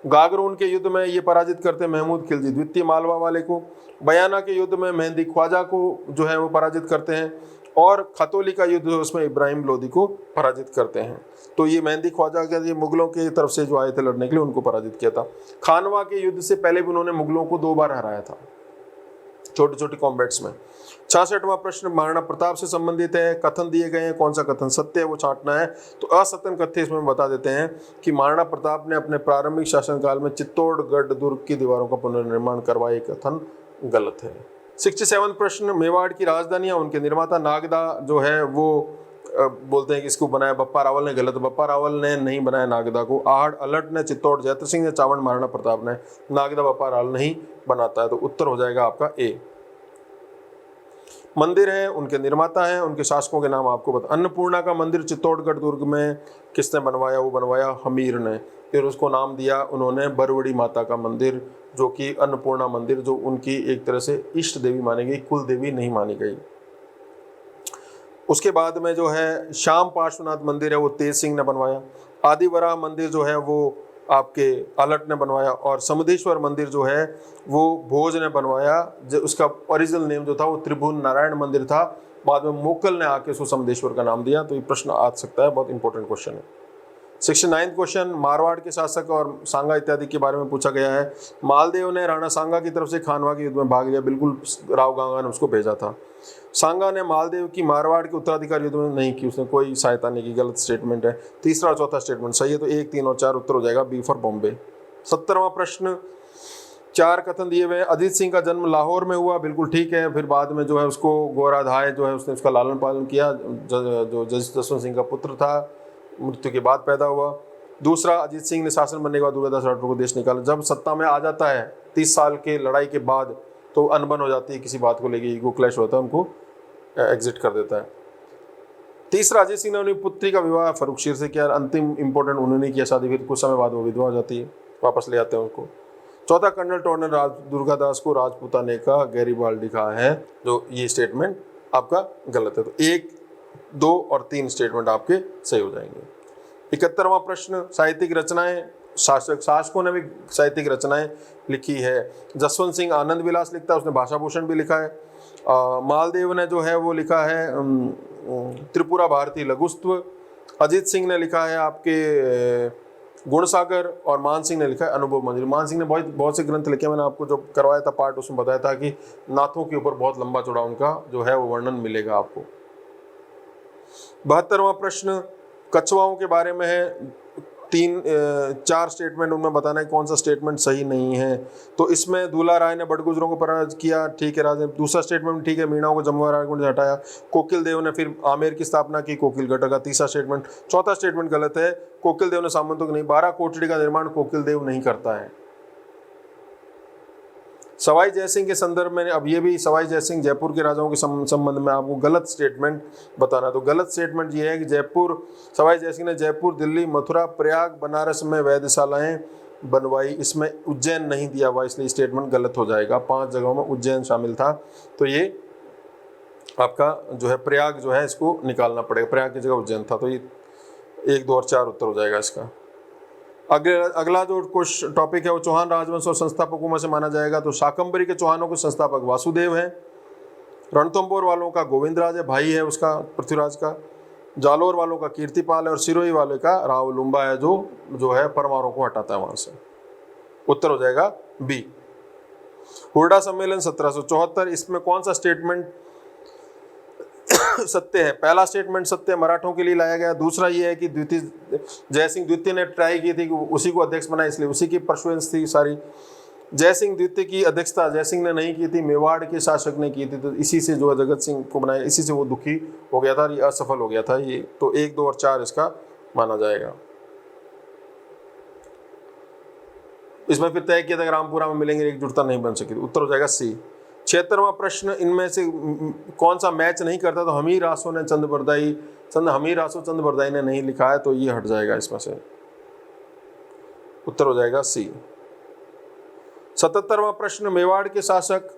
गागरोन के युद्ध में ये पराजित करते महमूद खिलजी द्वितीय मालवा वाले को। बयाना के युद्ध में मेहंदी ख्वाजा को जो है वो पराजित करते हैं, और खतौली का युद्ध उसमें इब्राहिम लोदी को पराजित करते हैं। तो ये मेहंदी ख्वाजा के ये मुगलों की तरफ से जो आए थे लड़ने के लिए, उनको पराजित किया था। खानवा के युद्ध से पहले भी उन्होंने मुगलों को 2 बार हराया था छोटे छोटे कॉम्बैट्स में। 66वां प्रश्न महाराणा प्रताप से संबंधित है। कथन दिए गए हैं, कौन सा कथन सत्य है वो छांटना है। तो असत्यन कथ्य इसमें बता देते हैं कि महाराणा प्रताप ने अपने प्रारंभिक शासनकाल में चित्तौड़गढ़ दुर्ग की दीवारों का पुनर्निर्माण करवाया, कथन गलत है। 67वां प्रश्न मेवाड़ की राजधानी उनके निर्माता नागदा जो है वो बोलते हैं कि इसको बनाया बप्पा रावल ने, गलत। बप्पा रावल ने नहीं बनाया नागदा को। आहड़ अलट ने, चित्तौड़ जयत्र सिंह ने, चावड़ महाराणा प्रताप ने। नागदा बप्पा रावल नहीं बनाता है, तो उत्तर हो जाएगा आपका ए। मंदिर है, उनके निर्माता हैं, उनके शासकों के नाम आपको बता। अन्नपूर्णा का मंदिर चित्तौड़गढ़ दुर्ग में किसने बनवाया? वो बनवाया हमीर ने। फिर उसको नाम दिया उन्होंने बरवड़ी माता का मंदिर, जो कि अन्नपूर्णा मंदिर, जो उनकी एक तरह से इष्ट देवी मानी गई, कुल देवी नहीं मानी गई। उसके बाद में जो है श्याम पार्श्वनाथ मंदिर है, वो तेज सिंह ने बनवाया। आदिवरा मंदिर जो है वो आपके अलट ने बनवाया। और समुदेश्वर मंदिर जो है वो भोज ने बनवाया। जो उसका ओरिजिनल नेम जो था वो त्रिभुवन नारायण मंदिर था, बाद में मोकल ने आके उसको समुदेश्वर का नाम दिया। तो ये प्रश्न आ सकता है, बहुत इंपॉर्टेंट क्वेश्चन है। 69वां क्वेश्चन मारवाड़ के शासक और सांगा इत्यादि के बारे में पूछा गया है। मालदेव ने राणा सांगा की तरफ से खानवा के युद्ध में भाग लिया, बिल्कुल राव गांगा ने उसको भेजा था। सांगा ने मालदेव की मारवाड़ के उत्तराधिकार युद्ध में नहीं की, उसने कोई सहायता नहीं की, गलत स्टेटमेंट है। तीसरा और चौथा स्टेटमेंट सही है, तो 1, 3 और 4 उत्तर हो जाएगा बी फॉर बॉम्बे। 70वां प्रश्न 4 कथन दिए हुए हैं। अजीत सिंह का जन्म लाहौर में हुआ, बिल्कुल ठीक है। फिर बाद में जो है उसको गोराधाय जो है उसने उसका लालन पालन किया, जो जसवंत सिंह का पुत्र था, मृत्यु के बाद पैदा हुआ। दूसरा, अजीत सिंह ने शासन बनने के बाद दुर्गादास राठौर को देश निकाला। जब सत्ता में आ जाता है 30 साल के लड़ाई के बाद, तो अनबन हो जाती है, किसी बात को लेके ईगो क्लैश होता है, उनको एग्जिट कर देता है। तीसरा, अजीत सिंह ने अपनी पुत्री का विवाह फर्रुखशीर से किया। अंतिम इंपॉर्टेंट, उन्होंने किया शादी, फिर कुछ समय बाद वो विधवा हो जाती है, वापस ले आते हैं उनको। चौथा, कर्नल टॉर्नर दुर्गादास को राजपूताने का गैरीबाल्डी कहा है, जो ये स्टेटमेंट आपका गलत है। तो 1, 2 और 3 स्टेटमेंट आपके सही हो जाएंगे। 71वां प्रश्न साहित्यिक रचनाएं। शासकों ने भी साहित्यिक रचनाएं लिखी है। जसवंत सिंह आनंद विलास लिखता है, उसने भाषा भूषण भी लिखा है। मालदेव ने जो है वो लिखा है त्रिपुरा भारती लघुत्व। अजीत सिंह ने लिखा है आपके गुणसागर, और मान सिंह ने लिखा है अनुभव मंजरी। मान सिंह ने बहुत से ग्रंथ लिखे, मैंने आपको जो करवाया था पार्ट, उसमें बताया था कि नाथों के ऊपर बहुत लंबा चौड़ा उनका जो है वो वर्णन मिलेगा आपको। 72वां प्रश्न कछुआओं के बारे में है। 4 स्टेटमेंट उनमें बताना है कौन सा स्टेटमेंट सही नहीं है। तो इसमें दूल्हा राय ने बड़गुजरों को पराजित किया, ठीक है राजा। दूसरा स्टेटमेंट ठीक है, मीणाओं को जमुआ राजकुंड से हटाया। कोकिल देव ने फिर आमेर की स्थापना की, कोकिलगढ़ का। तीसरा स्टेटमेंट। चौथा स्टेटमेंट गलत है, कोकिल देव ने सामंतों को नहीं, 12 कोटड़ी का निर्माण कोकिल देव नहीं करता है। सवाई जयसिंह के संदर्भ में, अब ये भी सवाई जयसिंह जयपुर के राजाओं के संबंध में आपको गलत स्टेटमेंट बताना। तो गलत स्टेटमेंट ये है कि सवाई जयसिंह ने जयपुर, दिल्ली, मथुरा, प्रयाग, बनारस में वैधशालाएं बनवाई, इसमें उज्जैन नहीं दिया हुआ, इसलिए स्टेटमेंट गलत हो जाएगा। 5 जगहों में उज्जैन शामिल था, तो ये आपका जो है प्रयाग जो है इसको निकालना पड़ेगा, प्रयाग की जगह उज्जैन था। तो ये 1, 2 और 4 उत्तर हो जाएगा इसका। अगला जो टॉपिक है वो चौहान राजवंश और संस्थापकों में से माना जाएगा। तो शाकंभरी के चौहानों के संस्थापक वासुदेव हैं। रणथंभौर वालों का गोविंदराज है, भाई है उसका पृथ्वीराज का। जालोर वालों का कीर्तिपाल है, और सिरोही वाले का राव लुम्बा है, जो है परमारों को हटाता है वहां से। उत्तर हो जाएगा बी। हुरडा सम्मेलन 1774, इसमें कौन सा स्टेटमेंट सत्य है? पहला स्टेटमेंट सत्य, मराठों के लिए लाया गया। दूसरा ये है कि जयसिंह द्वितीय ने ट्राई की थी कि उसी को अध्यक्ष बनाए, इसलिए उसी की परसुएंस थी सारी। जयसिंह द्वितीय की अध्यक्षता जयसिंह ने नहीं की थी, मेवाड़ के शासक ने की थी। तो इसी से जो है जगत सिंह को बनाया, इसी से वो दुखी हो गया था, ये असफल हो गया था ये। तो 1, 2 और 4 इसका माना जाएगा। इसमें फिर तय किया था रामपुरा में मिलेंगे, एकजुटता नहीं बन सकी। उत्तर हो जाएगा सी। 76वां प्रश्न, इनमें से कौन सा मैच नहीं करता? तो हमीर आसो ने हमीर आसो चंद बरदाई ने नहीं लिखा है, तो ये हट जाएगा इसमें से। उत्तर हो जाएगा सी। 77वां प्रश्न, मेवाड़ के शासक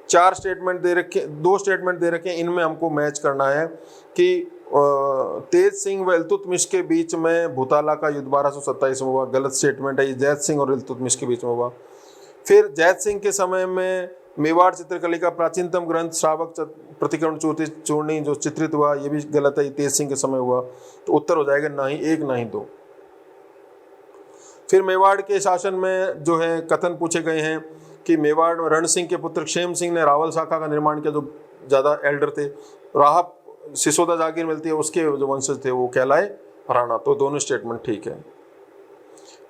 4 स्टेटमेंट दे रखे, 2 स्टेटमेंट दे रखे हैं, इनमें हमको मैच करना है कि तेज सिंह व इल्तुतमिश के बीच में भूताला का युद्ध 1227 में हुआ, गलत स्टेटमेंट है, ये जैद सिंह और इल्तुतमिश के बीच में हुआ। फिर जैद सिंह के समय में मेवाड़ चित्रकला का प्राचीनतम ग्रंथ श्रावक प्रतिकरण चूर्णी जो चित्रित हुआ, ये भी गलत है, तेज सिंह के समय हुआ। तो उत्तर हो जाएगा ना ही 1 ना ही 2। फिर मेवाड़ के शासन में जो है कथन पूछे गए हैं कि मेवाड़ में रण सिंह के पुत्र क्षेम सिंह ने रावल शाखा का निर्माण किया, जो ज़्यादा एल्डर थे। राहा सिसोदा जागीर मिलती है, उसके जो वंशज थे वो कहलाए राणा। तो दोनों स्टेटमेंट ठीक है।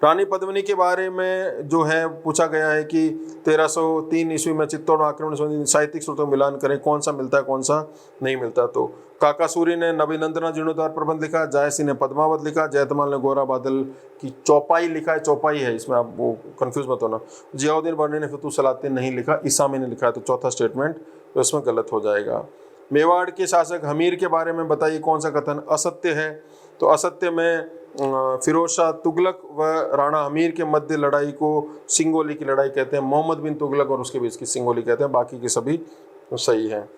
रानी पद्मिनी के बारे में जो है पूछा गया है कि 1303 ईस्वी में चित्तौड़ आक्रमण संबंधी साहित्यिक स्रोतों मिलान करें, कौन सा मिलता है कौन सा नहीं मिलता। तो काकासूरी ने नवीनंदना जीर्णोद्धार प्रबंध लिखा, जायसी ने पद्मावत लिखा, जयतमाल ने गोरा बादल की चौपाई लिखा है, चौपाई है इसमें, आप वो कंफ्यूज मत होना। जियाउद्दीन बर्नी ने फतुह सलातीन नहीं लिखा, ईसामी ने लिखा है। तो चौथा स्टेटमेंट तो इसमें गलत हो जाएगा। मेवाड़ के शासक हमीर के बारे में बताइए कौन सा कथन असत्य है। तो असत्य में फिरोज शाह तुगलक व राणा हमीर के मध्य लड़ाई को सिंगोली की लड़ाई कहते हैं, मोहम्मद बिन तुगलक और उसके बीच की सिंगोली कहते हैं, बाकी के सभी सही हैं।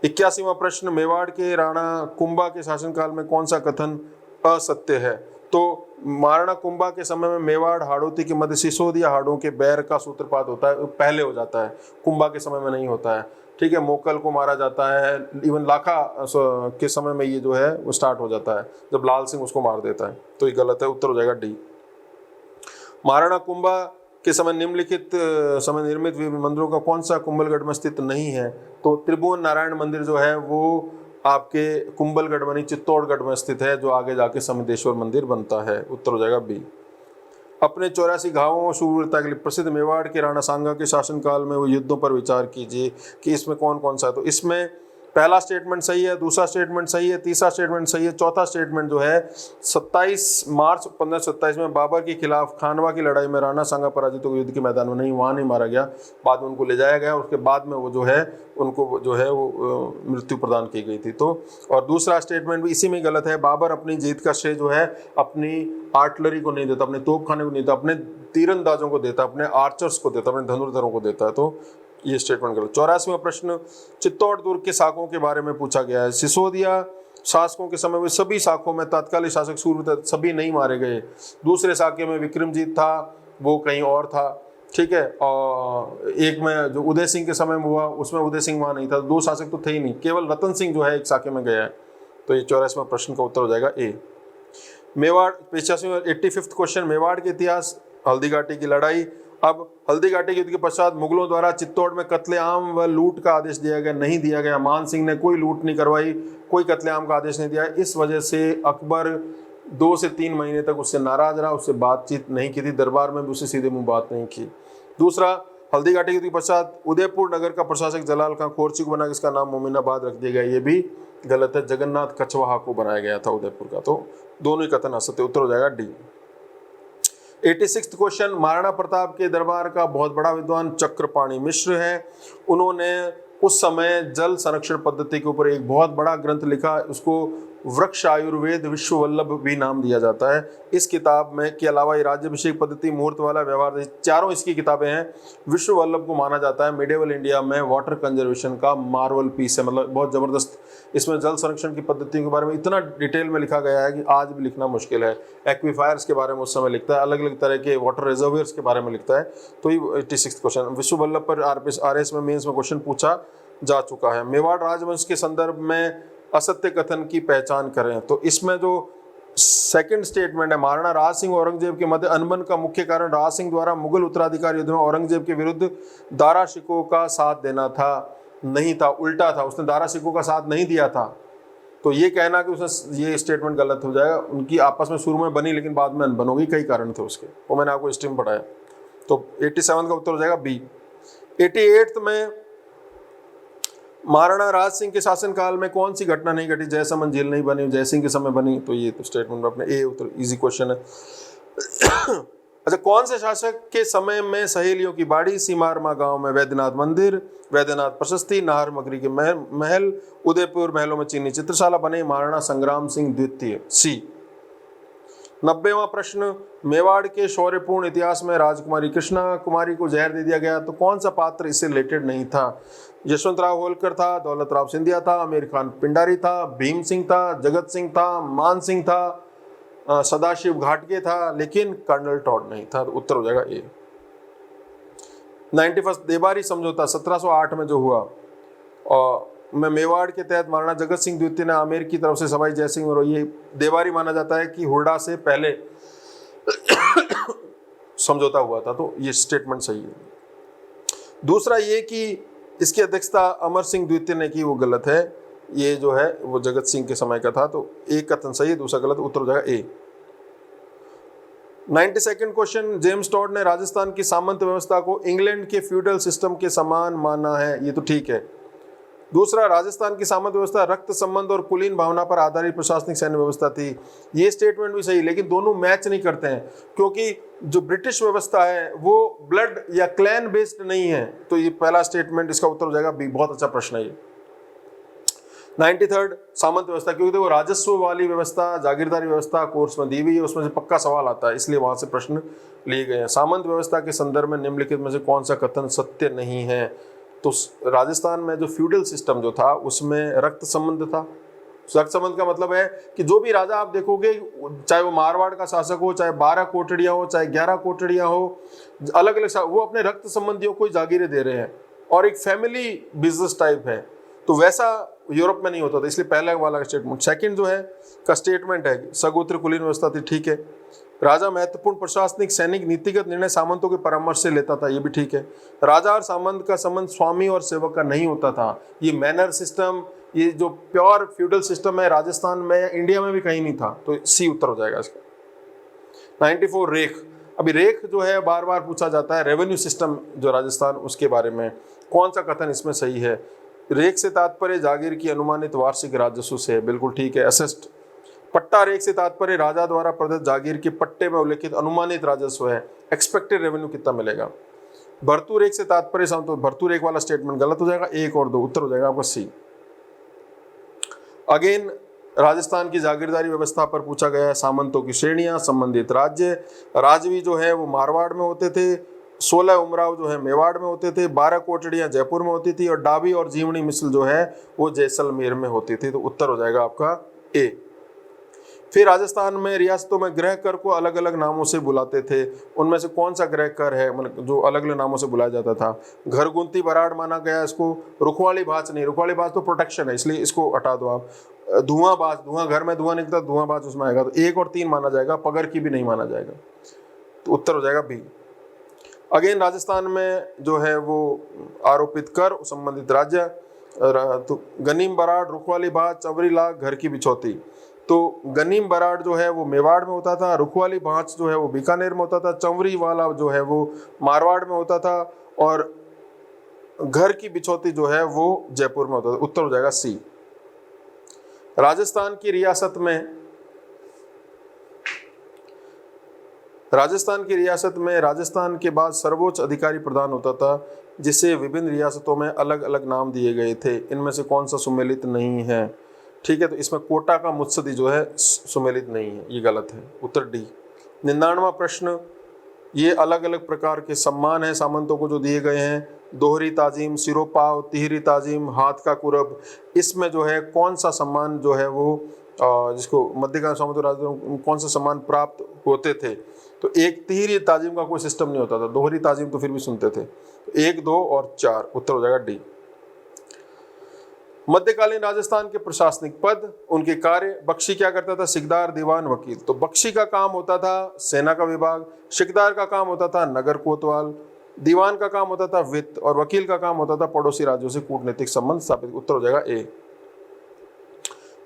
81वां प्रश्न, मेवाड़ के राणा कुंभा के शासनकाल में कौन सा कथन असत्य है। तो महाराणा कुंभा के समय में मेवाड़ हाड़ौती के मध्य सिसोदिया हाड़ों के बैर का सूत्रपात होता है, पहले हो जाता है, कुंभा के समय में नहीं होता है। ठीक है, मोकल को मारा जाता है, इवन लाखा के समय में ये जो है वो स्टार्ट हो जाता है जब लाल सिंह उसको मार देता है। तो ये गलत है, उत्तर हो जाएगा डी। महाराणा कुंभा के समय निम्नलिखित समय निर्मित मंदिरों का कौन सा कुंभलगढ़ में स्थित नहीं है। तो त्रिभुवन नारायण मंदिर जो है वो आपके कुंभलगढ़ में नहीं, चित्तौड़गढ़ में स्थित है, जो आगे जाके समितेश्वर मंदिर बनता है। उत्तर हो जाएगा बी। अपने 84 घावों शूरवीरता के लिए प्रसिद्ध मेवाड़ के राणा सांगा के शासनकाल में वो युद्धों पर विचार कीजिए कि इसमें कौन कौन सा है। तो इसमें पहला स्टेटमेंट सही है, दूसरा स्टेटमेंट सही है, तीसरा स्टेटमेंट सही है, चौथा स्टेटमेंट जो है 27 मार्च 1527 में बाबर के खिलाफ खानवा की लड़ाई में राणा सांगा पराजित हो युद्ध के मैदान में नहीं, वहाँ नहीं मारा गया, बाद में उनको ले जाया गया, उसके बाद में वो जो है उनको जो है वो मृत्यु प्रदान की गई थी। तो और दूसरा स्टेटमेंट भी इसी में गलत है। बाबर अपनी जीत का श्रेय जो है अपनी आर्टिलरी को नहीं देता, अपने तोपखाने को नहीं देता, अपने तीरंदाजों को देता, अपने आर्चर्स को देता, अपने धनुर्धरों को देता है। तो ये स्टेटमेंट गलत। 84वां प्रश्न, चित्तौड़ दुर्ग के शासकों के बारे में पूछा गया है। सिसोदिया शासकों के समय में सभी शाखों में तत्कालीन शासक सूर्य सभी नहीं मारे गए। दूसरे शाखे में विक्रमजीत था, वो कहीं और था। ठीक है, और एक में जो उदय सिंह के समय में हुआ उसमें उदय सिंह वहाँ नहीं था, 2 शासक तो थे ही नहीं, केवल रतन सिंह जो है एक शाखे में गया है। तो ये 84वां प्रश्न का उत्तर हो जाएगा ए। मेवाड़ 85वां क्वेश्चन, मेवाड़ के इतिहास, हल्दी घाटी की लड़ाई। अब हल्दी घाटी युद्ध के पश्चात मुगलों द्वारा चित्तौड़ में कत्लेआम व लूट का आदेश दिया गया, नहीं दिया गया। मान सिंह ने कोई लूट नहीं करवाई, कोई कत्लेआम का आदेश नहीं दिया। इस वजह से अकबर 2 से 3 महीने तक उससे नाराज रहा, उससे बातचीत नहीं की थी, दरबार में भी उससे सीधे मुंह बात नहीं की। दूसरा, हल्दी घाटी युद्ध के पश्चात उदयपुर नगर का प्रशासक जलाल खां खोरची को बना, इसका नाम मोमिनाबाद रख दिया गया, ये भी गलत है, जगन्नाथ कछवाहा को बनाया गया था उदयपुर का। तो दोनों ही कथन असत्य, उत्तर हो जाएगा डी। 86वां क्वेश्चन, महाराणा प्रताप के दरबार का बहुत बड़ा विद्वान चक्रपाणि मिश्र है। उन्होंने उस समय जल संरक्षण पद्धति के ऊपर एक बहुत बड़ा ग्रंथ लिखा, उसको वृक्ष आयुर्वेद विश्व वल्लभ भी नाम दिया जाता है। इस किताब में के अलावा ये राज्याभिषेक पद्धति, मुहूर्त वाला व्यवहार, चारों इसकी किताबें हैं। विश्व वल्लभ को माना जाता है मिडिवल इंडिया में वाटर कंजर्वेशन का मार्वल पीस है, मतलब बहुत ज़बरदस्त। इसमें जल संरक्षण की पद्धतियों के बारे में इतना डिटेल में लिखा गया है कि आज भी लिखना मुश्किल है। एक्वीफायर्स के बारे में उस समय लिखता है, अलग अलग तरह के वाटर रिजर्वियर्स के बारे में लिखता है। तो ये 86वां क्वेश्चन विश्व वल्लभ पर RS में मेंस में क्वेश्चन पूछा जा चुका है। मेवाड़ राजवंश के संदर्भ में असत्य कथन की पहचान करें। तो इसमें जो सेकंड स्टेटमेंट है, महाराणा राज सिंह और औरंगजेब के मध्य अनबन का मुख्य कारण राज सिंह द्वारा मुगल उत्तराधिकार युद्ध में औरंगजेब के विरुद्ध दारा शिकोह का साथ देना था, नहीं था, उल्टा था, उसने दारा शिकोह का साथ नहीं दिया था। तो ये कहना कि उसने, ये स्टेटमेंट गलत हो जाएगा। उनकी आपस में शुरू में बनी लेकिन बाद में अनबन होगी, कई कारण थे उसके, वो मैंने आपको स्ट्रीम पढ़ाया। तो 87 का उत्तर हो जाएगा बी। 88 में महाराणा राज सिंह के शासनकाल में कौन सी घटना नहीं घटी, जयसमंद झील नहीं बनी, जयसिंह के समय बनी। तो ये तो स्टेटमेंट अपने ए उत्तर, इजी क्वेश्चन है। अच्छा, कौन से शासक के समय में सहेलियों की बाड़ी, सीमारमा गांव में वैद्यनाथ मंदिर, वैद्यनाथ प्रशस्ति, नाहर मगरी के महल, उदयपुर महलों में चीनी चित्रशाला बने, महाराणा संग्राम सिंह द्वितीय सी। 90वां प्रश्न, मेवाड़ के शौर्यपूर्ण इतिहास में राजकुमारी कृष्णा कुमारी को जहर दे दिया गया तो कौन सा पात्र इससे रिलेटेड नहीं था? यशवंत राव होलकर था, दौलत राव सिंधिया था, आमिर खान पिंडारी था, भीम सिंह था, जगत सिंह था, मान सिंह था, सदाशिव घाटगे था, लेकिन कर्नल टॉड नहीं था। तो उत्तर हो जाएगा ए। 91 देबारी समझौता 1708 में जो हुआ और में मेवाड़ के तहत महाराणा जगत सिंह द्वितीय ने आमेर की तरफ से सवाई जयसिंह, और ये देबारी माना जाता है कि हुड्डा से पहले समझौता हुआ था, तो ये स्टेटमेंट सही है। दूसरा ये कि इसकी अध्यक्षता अमर सिंह द्वितीय ने की, वो गलत है, ये जो है वो जगत सिंह के समय का था, तो एक कथन सही है, दूसरा गलत, उत्तर हो जाएगा ए। 92nd क्वेश्चन, जेम्स टॉड ने राजस्थान की सामंत व्यवस्था को इंग्लैंड के फ्यूडल सिस्टम के समान माना है, ये तो ठीक है। दूसरा, राजस्थान की सामंत व्यवस्था रक्त संबंध और कुलीन भावना पर आधारित प्रशासनिक सैन्य व्यवस्था थी, ये स्टेटमेंट भी सही, लेकिन दोनों मैच नहीं करते हैं, क्योंकि जो ब्रिटिश व्यवस्था है वो ब्लड या क्लैन बेस्ड नहीं है, तो ये पहला स्टेटमेंट, इसका उत्तर हो जाएगा बी। बहुत अच्छा प्रश्न है ये। 93rd, सामंत व्यवस्था, क्योंकि देखो राजस्व वाली व्यवस्था, जागीरदारी व्यवस्था कोर्स में दी हुई है, उसमें से पक्का सवाल आता है, इसलिए वहां से प्रश्न लिए गए हैं। सामंत व्यवस्था के संदर्भ में निम्नलिखित में से कौन सा कथन सत्य नहीं है? तो राजस्थान में जो फ्यूडल सिस्टम जो था उसमें रक्त संबंध था। रक्त संबंध का मतलब है कि जो भी राजा आप देखोगे, चाहे वो मारवाड़ का शासक हो, चाहे 12 कोटड़ियां हो, चाहे 11 कोटड़ियां हो, अलग अलग, वो अपने रक्त संबंधियों को जागीरें दे रहे हैं और एक फैमिली बिजनेस टाइप है, तो वैसा यूरोप में नहीं होता था, इसलिए पहला वाला स्टेटमेंट। सेकंड जो है का स्टेटमेंट है सगोत्र कुलीन व्यवस्था थी, ठीक है। राजा महत्वपूर्ण प्रशासनिक सैनिक नीतिगत निर्णय सामंतों के परामर्श से लेता था, ये भी ठीक है। राजा और सामंत का संबंध स्वामी और सेवक का नहीं होता था, ये मैनर सिस्टम, ये जो प्योर फ्यूडल सिस्टम है राजस्थान में, इंडिया में भी कहीं नहीं था, तो सी उत्तर हो जाएगा इसका। 94 रेख, अभी रेख जो है बार बार पूछा जाता है, रेवेन्यू सिस्टम जो राजस्थान, उसके बारे में कौन सा कथन इसमें सही है? रेख से तात्पर्य जागीर की अनुमानित वार्षिक राजस्व से है, बिल्कुल ठीक है, असेस्ट। पट्टा रेख से तात्पर्य राजा द्वारा प्रदत्त जागीर के पट्टे में उल्लेखित अनुमानित राजस्व है, एक्सपेक्टेड रेवेन्यू कितना मिलेगा। भर्तु रेख से तात्पर्य, तो भर्तु रेख वाला स्टेटमेंट गलत हो जाएगा, 1 और 2, उत्तर हो जाएगा आपका सी। अगेन राजस्थान की जागीरदारी व्यवस्था पर पूछा गया है, सामंतों की श्रेणियां, संबंधित राज्य, राजवी जो है वो मारवाड़ में होते थे, 16 उमराव जो है मेवाड़ में होते थे, 12 कोटड़ियां जयपुर में होती थी, और डाबी और जीवनी मिसल जो है वो जैसलमेर में होती थी, तो उत्तर हो जाएगा आपका ए। फिर राजस्थान में रियासतों में गृह कर को अलग अलग नामों से बुलाते थे, उनमें से कौन सा गृह कर है मतलब जो अलग अलग नामों से बुलाया जाता था? घरगुंती बराड़ माना गया इसको, रुखवाली भाच नहीं, रुखवाली भाच तो प्रोटेक्शन है, इसलिए इसको हटा दो आप। धुआं बाज, धुआं घर में धुआं निकलता, धुआं बाज उसमें आएगा, तो 1 और 3 माना जाएगा, पगर की भी नहीं माना जाएगा, तो उत्तर हो जाएगा बी। अगेन राजस्थान में जो है वो आरोपित कर संबंधित राज्य, तो गनीम बराड़, रुखवाली भाच, चवरी लाग, घर की बिछौती, तो गनीम बराड़ जो है वो मेवाड़ में होता था, रुखवाली भांच जो है वो बीकानेर में होता था, चंवरी वाला जो है वो मारवाड़ में होता था, और घर की बिछौती जो है वो जयपुर में होता था, उत्तर हो जाएगा सी। राजस्थान की रियासत में राजस्थान के बाद सर्वोच्च अधिकारी प्रधान होता था, जिसे विभिन्न रियासतों में अलग अलग नाम दिए गए थे, इनमें से कौन सा सुमेलित नहीं है? ठीक है, तो इसमें कोटा का मुत्सदी जो है सुमेलित नहीं है, ये गलत है, उत्तर डी। 99वां प्रश्न, ये अलग अलग प्रकार के सम्मान हैं सामंतों को जो दिए गए हैं, दोहरी ताजीम, सिरोपाव, तिहरी ताजीम, हाथ का कुरब, इसमें जो है कौन सा सम्मान जो है वो जिसको मध्यकालीन सामंतों राजाओं कौन सा सम्मान प्राप्त होते थे? तो एक तिहरी ताजीम का कोई सिस्टम नहीं होता था, दोहरी ताजीम तो फिर भी सुनते थे, तो 1, 2 और 4, उत्तर हो जाएगा डी। मध्यकालीन राजस्थान के प्रशासनिक पद, उनके कार्य, बख्शी क्या करता था? सिकदार, दीवान, वकील, तो बख्शी का काम होता था सेना का विभाग, सिकदार का काम होता था नगर कोतवाल, दीवान का काम होता था वित्त, और वकील का काम होता था पड़ोसी राज्यों से कूटनीतिक संबंध स्थापित, उत्तर हो जाएगा ए।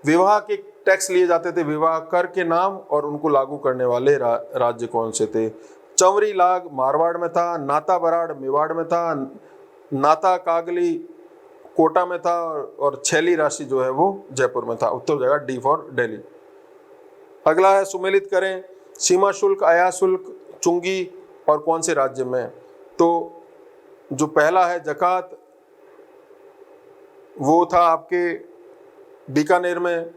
विवाह के टैक्स लिए जाते थे, विवाह कर के नाम और उनको लागू करने वाले राज्य कौन से थे? चंवरी लाग मारवाड़ में था, नाता बराड़ मेवाड़ में था, नाता कागली कोटा में था, और छैली राशि जो है वो जयपुर में था, उत्तर हो जाएगा डी फॉर दिल्ली। अगला है सुमेलित करें, सीमा शुल्क, आयात शुल्क, चुंगी और कौन से राज्य में? तो जो पहला है जकात, वो था आपके बीकानेर में,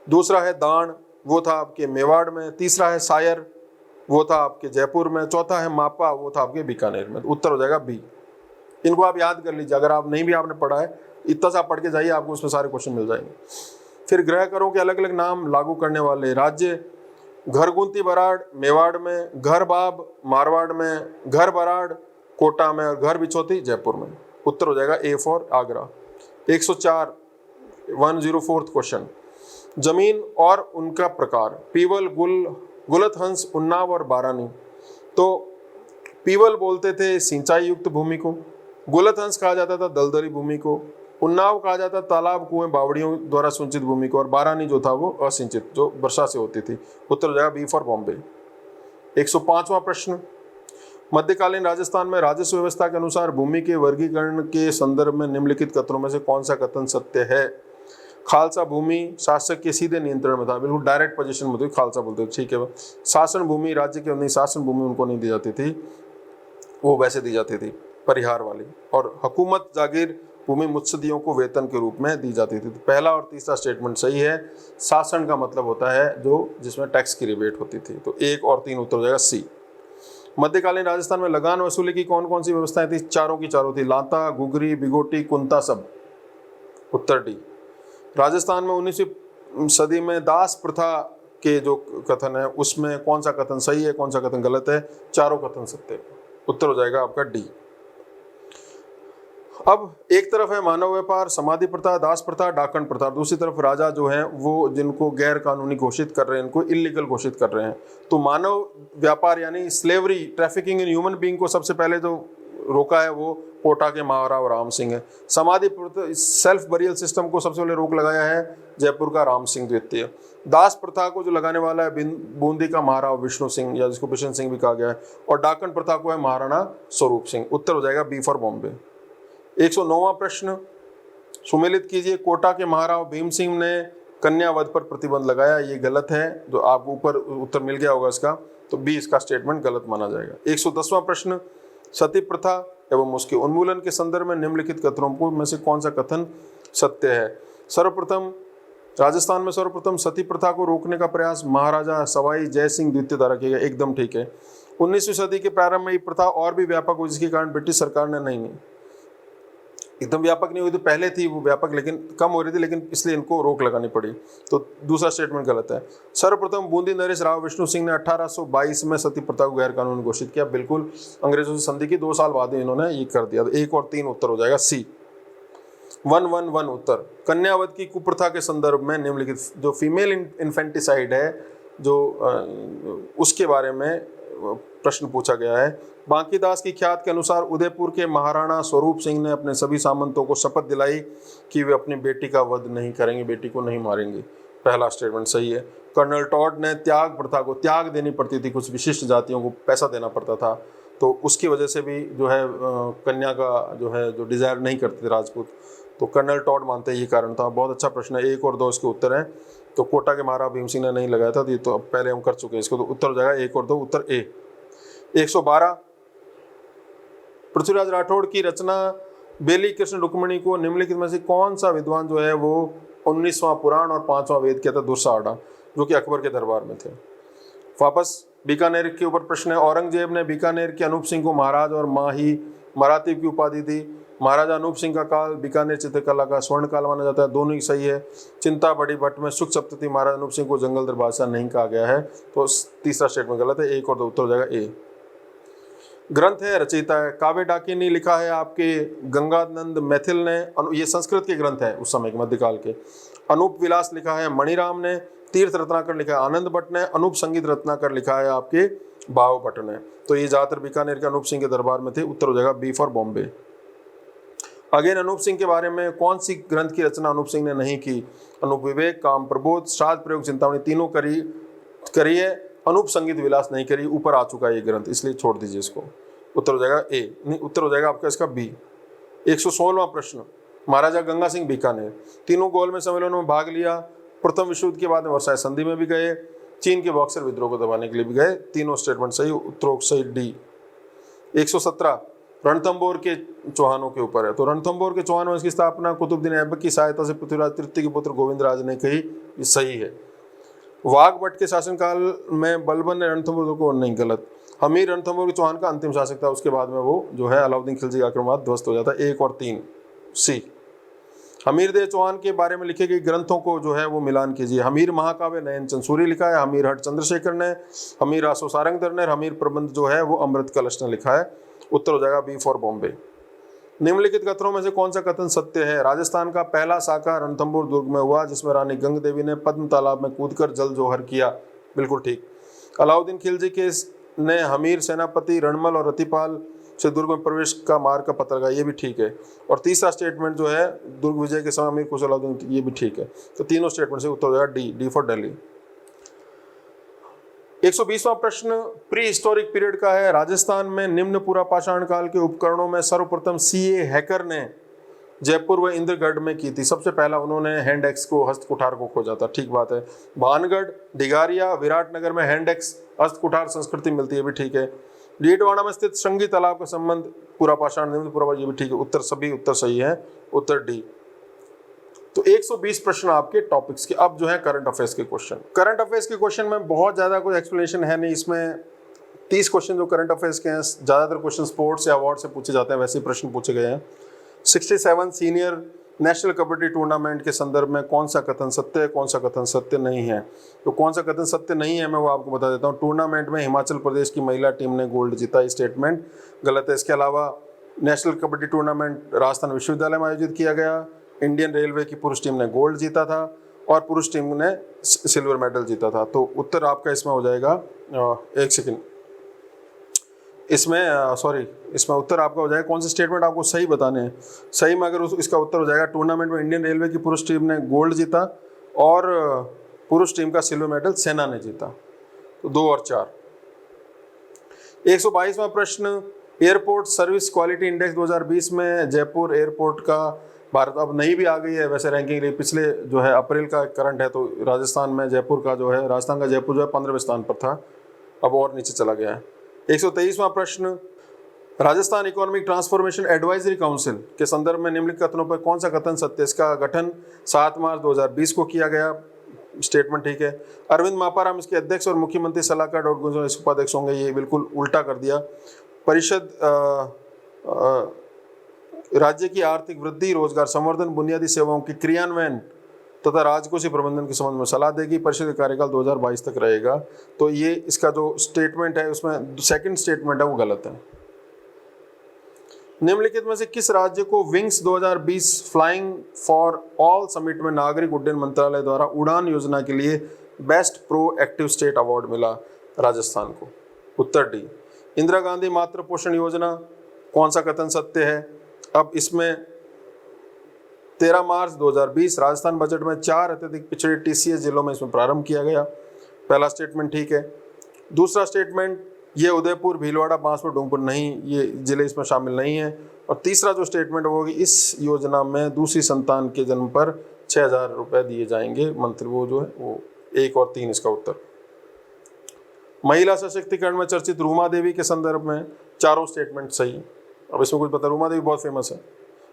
दूसरा है दान, वो था आपके मेवाड़ में। तीसरा है सायर, वो था आपके जयपुर में। चौथा है मापा, वो था आपके बीकानेर में। उत्तर हो जाएगा बी। इनको आप याद कर लीजिए, अगर आप नहीं भी आपने पढ़ा है इतना सा पढ़ के जाइए, आपको उसमें सारे क्वेश्चन मिल जाएंगे। फिर ग्रह करों के अलग अलग नाम लागू करने वाले राज्य, घरगुंती बराड़ मेवाड़ में, घर बाब मारवाड़ में, घर बराड़ कोटा में और घर बिछोती जयपुर में। उत्तर हो जाएगा ए फॉर आगरा। 104 104 क्वेश्चन, जमीन और उनका प्रकार, पीवल, गुलत हंस, उन्नाव और बारानी। तो पीवल बोलते थे सिंचाई युक्त भूमि को, गुलत हंस कहा जाता था दलदली भूमि को, उन्नाव कहा जाता तालाब कुएं बावड़ियों द्वारा सिंचित भूमि को, और बारानी जो था वो असिंचित जो वर्षा से होती थी। उत्तर हो जाएगा बी फॉर बॉम्बे। 105वां प्रश्न, मध्यकालीन राजस्थान में राजस्व व्यवस्था के अनुसार भूमि के वर्गीकरण के संदर्भ में निम्नलिखित कथनों में से कौन सा कथन सत्य है? खालसा भूमि शासक के सीधे नियंत्रण में था, बिल्कुल डायरेक्ट पोजीशन में थी, खालसा बोलते थे, ठीक है। शासन भूमि राज्य के नहीं, शासन भूमि उनको नहीं दी जाती थी, वो वैसे दी जाती थी परिहार वाली। और हुकूमत जागीर भूमि मुत्सदियों को वेतन के रूप में दी जाती थी। तो पहला और तीसरा स्टेटमेंट सही है। शासन का मतलब होता है जो जिसमें टैक्स की रिबेट होती थी। तो 1 और 3 उत्तर हो जाएगा सी। मध्यकालीन राजस्थान में लगान वसूली की कौन कौन सी व्यवस्थाएं थी? चारों की चारों थी, लाता, गुगरी, बिगोटी, कुंता, सब। उत्तर डी। राजस्थान में 19वीं सदी में दास प्रथा के जो कथन है उसमें कौन सा कथन सही है, कौन सा कथन गलत है? चारों कथन सत्य है। उत्तर हो जाएगा आपका डी। अब एक तरफ है मानव व्यापार, समाधि प्रथा, दास प्रथा, डाकन प्रथा, दूसरी तरफ राजा जो हैं वो जिनको गैर कानूनी घोषित कर रहे हैं, इनको इलीगल घोषित कर रहे हैं। तो मानव व्यापार यानी slavery, trafficking in human being को सबसे पहले जो रोका है वो कोटा के महाराव राम सिंह है। समाधि प्रथा, सेल्फ बरियल सिस्टम को सबसे पहले रोक लगाया है जयपुर का राम सिंह द्वितीय। दास प्रथा को जो लगाने वाला है बूंदी का महाराव विष्णु सिंह, या जिसको बिशन सिंह भी कहा गया है। और डाकन प्रथा को है महाराणा स्वरूप सिंह। उत्तर हो जाएगा बी फॉर बॉम्बे। 109वां प्रश्न सुमेलित कीजिए, कोटा के महाराव भीम सिंह ने कन्या वध पर प्रतिबंध लगाया, ये गलत है। जो आपको ऊपर उत्तर मिल गया होगा इसका, तो बी इसका स्टेटमेंट गलत माना जाएगा। 110वां प्रश्न, सती प्रथा एवं उसके उन्मूलन के संदर्भ में निम्नलिखित कथनों में से कौन सा कथन सत्य है? सर्वप्रथम राजस्थान में सर्वप्रथम सती प्रथा को रोकने का प्रयास महाराजा सवाई जय सिंह द्वितीय द्वारा किया गया, एकदम ठीक है। 19वीं सदी के प्रारंभ में ये प्रथा और भी व्यापक हुई, जिसके कारण ब्रिटिश सरकार ने नहीं एकदम व्यापक नहीं हुई तो पहले थी वो व्यापक, लेकिन कम हो रही थी, लेकिन इसलिए इनको रोक लगानी पड़ी। तो दूसरा स्टेटमेंट गलत है। सर्वप्रथम बूंदी नरेश राव विष्णु सिंह ने 1822 में सती प्रथा को गैर कानूनी घोषित किया, बिल्कुल अंग्रेजों से संधि की 2 साल बाद इन्होंने ये कर दिया। 1 और 3 उत्तर हो जाएगा सी। 111 उत्तर, कन्यावध की कुप्रथा के संदर्भ में निम्नलिखित जो फीमेल इन्फेंटिसाइड है जो उसके बारे में प्रश्न पूछा गया है। बांकीदास की ख्यात के अनुसार उदयपुर के महाराणा स्वरूप सिंह ने अपने सभी सामंतों को शपथ दिलाई कि वे अपनी बेटी का वध नहीं करेंगे, बेटी को नहीं मारेंगे। पहला स्टेटमेंट सही है। कर्नल टॉड ने त्याग प्रथा को, त्याग देनी पड़ती थी, कुछ विशिष्ट जातियों को पैसा देना पड़ता था, तो उसकी वजह से भी जो है कन्या का जो है जो डिज़ायर नहीं करते थे राजपूत, तो कर्नल टॉड मानते हैं ये कारण था। बहुत अच्छा प्रश्न है। 1 और 2 इसके उत्तर हैं। तो कोटा के महाराव भीम सिंह ने नहीं लगाया था, तो पहले हम कर चुके हैं इसको, तो उत्तर हो जाएगा 1 और 2 उत्तर ए। 112 पृथ्वीराज राठौड़ की रचना बेली कृष्ण रुक्मणी को निम्नलिखित में से कौन सा विद्वान जो है वो 19वां पुराण और 5वां वेद कहता है? दुर्साहड़ा, जो कि अकबर के दरबार में थे। वापस बीकानेर के ऊपर प्रश्न है। औरंगजेब ने बीकानेर के अनूप सिंह को महाराज और माही मरातीब की उपाधि दी। महाराजा अनूप सिंह का काल बीकानेर चित्रकला का स्वर्ण काल माना जाता है, दोनों ही सही है। चिंता बड़ी भट्ट में सुख सप्तती महाराजा अनूप सिंह को जंगल दर बादशाह नहीं कहा गया है, तो तीसरा स्टेटमेंट गलत है। 1 और 2 उत्तर हो जाएगा ए। ग्रंथ है, रचयिता है। काव्य डाकिनी लिखा है आपके गंगानंद मैथिल ने, ये संस्कृत के ग्रंथ है उस समय के मध्यकाल के। अनूप विलास लिखा है मणिराम ने। तीर्थ रत्नाकर लिखा है आनंद भट्ट ने। अनूप संगीत रत्नाकर लिखा है आपके भाव भट्ट ने। तो ये ज्यादातर बीकानेर के अनूप सिंह के दरबार में थे। उत्तर हो जाएगा B for Bombay. Again Anoop Singh के बारे में कौन सी ग्रंथ की रचना अनूप सिंह ने नहीं की? अनूप विवेक, काम प्रबोध, श्राद्ध प्रयोग, चिंतामणि, तीनों करी है। अनूप संगीत विलास नहीं करी, ऊपर आ चुका है ये ग्रंथ, इसलिए छोड़ दीजिए इसको। उत्तर हो जाएगा ए, नहीं उत्तर हो जाएगा आपका इसका बी। 116वां प्रश्न, महाराजा गंगा सिंह बीकानेर तीनों गोलमेज सम्मेलनों में भाग लिया। प्रथम विश्व युद्ध के बाद में वर्साय संधि में भी गए। चीन के बॉक्सर विद्रोह को दबाने के लिए भी गए। तीनों स्टेटमेंट सही, उत्तर सही डी। 117 रणथंभौर के चौहानों के ऊपर है। तो रणथंभौर के चौहान वंश की स्थापना कुतुबुद्दीन ऐबक की सहायता से पृथ्वीराज तृतीय के पुत्र गोविंद राज ने कही, ये सही है। वाघभट्ट के शासनकाल में बलबन ने रणथंभौर को, नहीं गलत, हमीर रणथंभौर चौहान का अंतिम शासक था, उसके बाद में वो जो है अलाउद्दीन खिलजी का आक्रमण ध्वस्त हो जाता है। 1 और 3 सी। हमीर देव चौहान के बारे में लिखे गए ग्रंथों को जो है वो मिलान कीजिए। हमीर महाकाव्य नयन चंसूरी लिखा है, हमीर हट चंद्रशेखर ने, हमीर आसो सारंगधर ने, हमीर प्रबंध जो है वो अमृत कलश ने लिखा है। उत्तर हो जाएगा बी फॉर बॉम्बे। निम्नलिखित कथनों में से कौन सा कथन सत्य है? राजस्थान का पहला साका रणथंभौर दुर्ग में हुआ, जिसमें रानी गंग देवी ने पद्म तालाब में कूदकर जल जोहर किया। बिल्कुल ठीक। अलाउद्दीन खिलजी के ने हमीर सेनापति रणमल और रतिपाल से दुर्ग में प्रवेश का मार्ग का पता लगाया, ये भी ठीक है। और तीसरा स्टेटमेंट जो है दुर्ग विजय के समय अमीर खुसरो अलाउद्दीन, ये भी ठीक है। तो तीनों स्टेटमेंट से उत्तर हो जाएगा डी फॉर दिल्ली। 120वां प्रश्न प्री हिस्टोरिक पीरियड का है। राजस्थान में निम्न पुरापाषाण काल के उपकरणों में सर्वप्रथम सीए हैकर ने जयपुर व इंद्रगढ़ में की थी। सबसे पहला उन्होंने हैंड एक्स को, हस्त कुठार को खोजा था। ठीक बात है। भानगढ़, डिगारिया, विराटनगर में हैंड एक्स हस्त कुठार संस्कृति मिलती है, भी ठीक है। डीडवाना में स्थित श्रृंगी तालाब का संबंध पुरापाषाण निम्न पुरा, ये भी ठीक है। उत्तर सभी उत्तर सही है, उत्तर डी। तो 120 प्रश्न आपके टॉपिक्स के। अब जो है करंट अफेयर्स के क्वेश्चन। करंट अफेयर्स के क्वेश्चन में बहुत ज़्यादा कोई एक्सप्लेनेशन है नहीं। इसमें 30 क्वेश्चन जो करंट अफेयर्स के हैं, ज़्यादातर क्वेश्चन स्पोर्ट्स या अवार्ड से पूछे जाते हैं, वैसे प्रश्न पूछे गए हैं। 67 सीनियर नेशनल कबड्डी टूर्नामेंट के संदर्भ में कौन सा कथन सत्य है, कौन सा कथन सत्य नहीं है? तो कौन सा कथन सत्य नहीं है मैं वो आपको बता देता हूँ। टूर्नामेंट में हिमाचल प्रदेश की महिला टीम ने गोल्ड जीता, ये स्टेटमेंट गलत है। इसके अलावा नेशनल कबड्डी टूर्नामेंट राजस्थान विश्वविद्यालय में आयोजित किया गया। इंडियन रेलवे की पुरुष टीम ने गोल्ड जीता था और पुरुष टीम ने सिल्वर मेडल जीता था। तो उत्तर आपका इसमें हो जाएगा, एक सेकंड, इसमें उत्तर आपका हो जाएगा, कौन से स्टेटमेंट आपको सही बताने हैं। सही में अगर इसका उत्तर हो जाएगा टूर्नामेंट में इंडियन रेलवे की पुरुष टीम ने गोल्ड जीता और पुरुष टीम का सिल्वर मेडल सेना ने जीता। तो 2 और 4। 122वां प्रश्न एयरपोर्ट सर्विस क्वालिटी इंडेक्स 2020 में जयपुर एयरपोर्ट का, भारत अब नई भी आ गई है वैसे रैंकिंग, पिछले जो है अप्रैल का करंट है, तो राजस्थान का जयपुर जो है 15वें स्थान पर था, अब और नीचे चला गया है। 123वां प्रश्न Rajasthan economic transformation advisory council के संदर्भ में निम्नलिखित कथनों पर कौन सा कथन सत्य? इसका गठन 7 मार्च 2020 को किया गया, स्टेटमेंट ठीक है। अरविंद मापाराम इसके अध्यक्ष और मुख्यमंत्री सलाहकार डॉक्टर गुंजन इसके उपाध्यक्ष होंगे, ये बिल्कुल उल्टा कर दिया। परिषद राज्य की आर्थिक वृद्धि, रोजगार संवर्धन, बुनियादी सेवाओं की क्रियान्वयन तथा राजकोषीय प्रबंधन के संबंध में सलाह देगी। परिषद का कार्यकाल 2022 तक रहेगा। तो ये इसका जो स्टेटमेंट है उसमें सेकंड स्टेटमेंट है वो गलत है। निम्नलिखित में से किस राज्य को wings 2020 flying for all summit में नागरिक उड्डयन मंत्रालय द्वारा उड़ान योजना के लिए बेस्ट प्रोएक्टिव स्टेट अवार्ड मिला? राजस्थान को। उत्तर डी। इंदिरा गांधी मातृ पोषण योजना, कौन सा कथन सत्य है? अब इसमें 13 मार्च 2020 राजस्थान बजट में 4 अत्यधिक पिछड़े टीसीएस जिलों में इसमें प्रारंभ किया गया। पहला स्टेटमेंट ठीक है। दूसरा स्टेटमेंट ये उदयपुर, भीलवाड़ा, बांसवाड़ा, डूंगरपुर नहीं, ये जिले इसमें शामिल नहीं है। और तीसरा जो स्टेटमेंट होगी, इस योजना में दूसरी संतान के जन्म पर 6,000 रुपये दिए जाएंगे मंथली, वो जो है वो 1 और 3 इसका उत्तर। महिला सशक्तिकरण में चर्चित रूमा देवी के संदर्भ में चारों स्टेटमेंट सही। अब इसमें कुछ पता, रूमा देवी बहुत फेमस है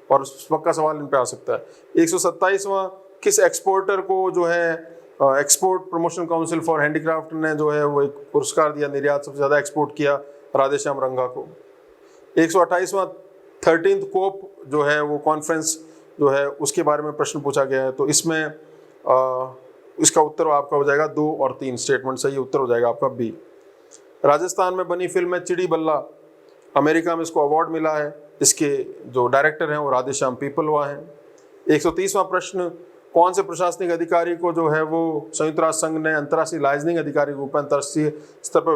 और पक्का सवाल इन पे आ सकता है। 127वां किस एक्सपोर्टर को जो है export promotion council for handicraft ने जो है वो एक पुरस्कार दिया, निर्यात सबसे ज़्यादा एक्सपोर्ट किया, राधेश्याम रंगा को। 128वां 13th कोप जो है वो कॉन्फ्रेंस जो है उसके बारे में प्रश्न पूछा गया है। तो इसमें इसका उत्तर आपका हो जाएगा 2 और 3 स्टेटमेंट सही, उत्तर हो जाएगा आपका बी। राजस्थान में बनी फिल्म है चिड़ी बल्ला, अमेरिका में इसको अवार्ड मिला है। इसके जो डायरेक्टर हैं वो राधेश्याम पीपलवा हैं। 130वां प्रश्न कौन से प्रशासनिक अधिकारी को जो है वो संयुक्त राष्ट्र संघ ने अंतर्राष्ट्रीय लाइजनिंग अधिकारी के रूप में अंतर्राष्ट्रीय स्तर पर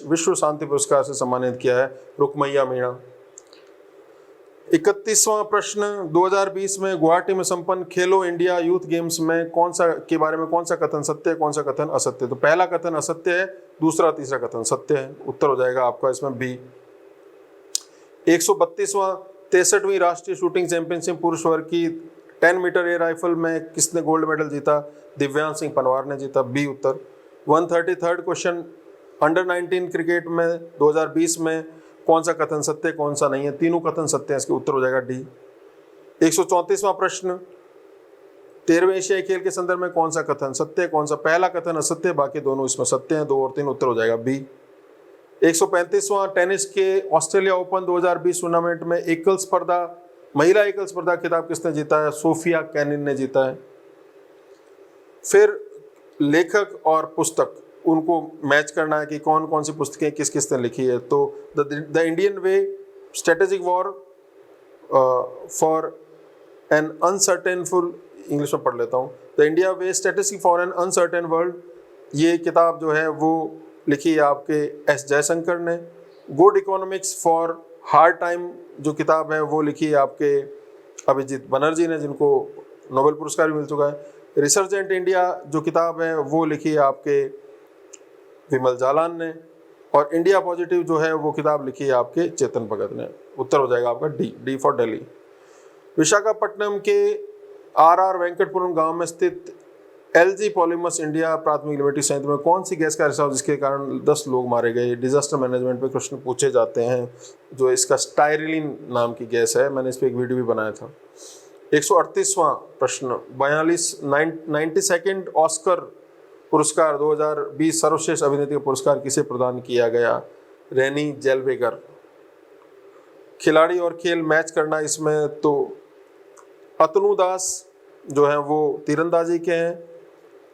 विश्व शांति पुरस्कार से सम्मानित किया है? रुकमैया मीणा। 31वां प्रश्न 2020 में गुवाहाटी में संपन्न खेलो इंडिया यूथ गेम्स में कौन सा कथन सत्य है, कौन सा कथन असत्य? तो पहला कथन असत्य है, दूसरा तीसरा कथन सत्य है। उत्तर हो जाएगा आपका इसमें बी। 132वां 63वीं राष्ट्रीय शूटिंग चैंपियनशिप पुरुष वर्ग की 10 मीटर एयर राइफल में किसने गोल्ड मेडल जीता? दिव्यांश सिंह पनवार ने जीता, बी उत्तर। 133rd क्वेश्चन अंडर 19 क्रिकेट में 2020 में कौन सा कथन सत्य कौन सा नहीं है? तीनों कथन सत्य है, इसके उत्तर हो जाएगा डी। 134वां प्रश्न 13वें एशियाई खेल के संदर्भ में कौन सा कथन सत्य है, कौन सा? पहला कथन असत्य, बाकी दोनों इसमें सत्य हैं। 2 और 3 उत्तर हो जाएगा बी। 135वां टेनिस के ऑस्ट्रेलिया ओपन 2020 टूर्नामेंट में एकल स्पर्धा, महिला एकल स्पर्धा खिताब किसने जीता है? सोफिया केनिन ने जीता है। फिर लेखक और पुस्तक, उनको मैच करना है कि कौन कौन सी पुस्तकें किस किस ने लिखी है। तो the Indian way, strategic war for an uncertainful, English में पढ़ लेता हूँ, the India way strategic for an uncertain world, ये किताब जो है वो लिखी है आपके एस जयशंकर ने। Good economics for hard time जो किताब है वो लिखी है आपके अभिजीत बनर्जी ने, जिनको नोबेल पुरस्कार भी मिल चुका है। रिसर्जेंट इंडिया जो किताब है वो लिखी है आपके विमल जालान ने। और इंडिया पॉजिटिव जो है वो किताब लिखी है आपके चेतन भगत ने। उत्तर हो जाएगा आपका डी फॉर दिल्ली। विशाखापट्टनम के आर वेंकटपुरम गांव में स्थित एलजी पॉलीमर्स इंडिया प्राथमिक लिमिटेड संयंत्र में कौन सी गैस का रिसाव जिसके कारण 10 लोग मारे गए? डिजास्टर मैनेजमेंट पे प्रश्न पूछे जाते हैं। जो इसका स्टायरिलीन नाम की गैस है, मैंने इस पर एक वीडियो भी बनाया था। 138वां प्रश्न, 92nd ऑस्कर पुरस्कार 2020 सर्वश्रेष्ठ अभिनेत्री का पुरस्कार किसे प्रदान किया गया? रेनी जेलवेगर। खिलाड़ी और खेल मैच करना इसमें तो अतनु दास जो है वो तीरंदाजी के हैं,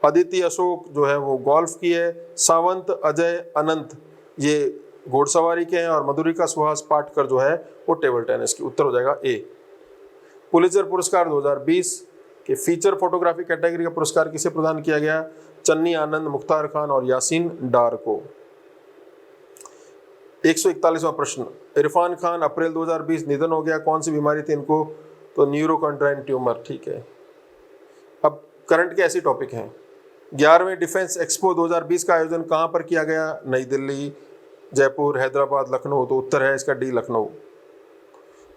अदिति अशोक जो है वो गोल्फ की है, सावंत अजय अनंत ये घोड़सवारी के हैं, और मधुरिका सुहास पाटकर जो है वो टेबल टेनिस की। उत्तर हो जाएगा ए। पुलित्जर पुरस्कार 2020 के फीचर फोटोग्राफी कैटेगरी का पुरस्कार किसे प्रदान किया गया? चन्नी आनंद, मुख्तार खान और यासीन डार को। 141वां प्रश्न, इरफान खान अप्रैल 2020 निधन हो गया, कौन सी बीमारी थी इनको? तो न्यूरोकॉन्ड्राइन ट्यूमर। ठीक है, अब करंट के ऐसे टॉपिक हैं। 11वें डिफेंस एक्सपो 2020 का आयोजन कहाँ पर किया गया? नई दिल्ली, जयपुर, हैदराबाद, लखनऊ। तो उत्तर है इसका डी, लखनऊ।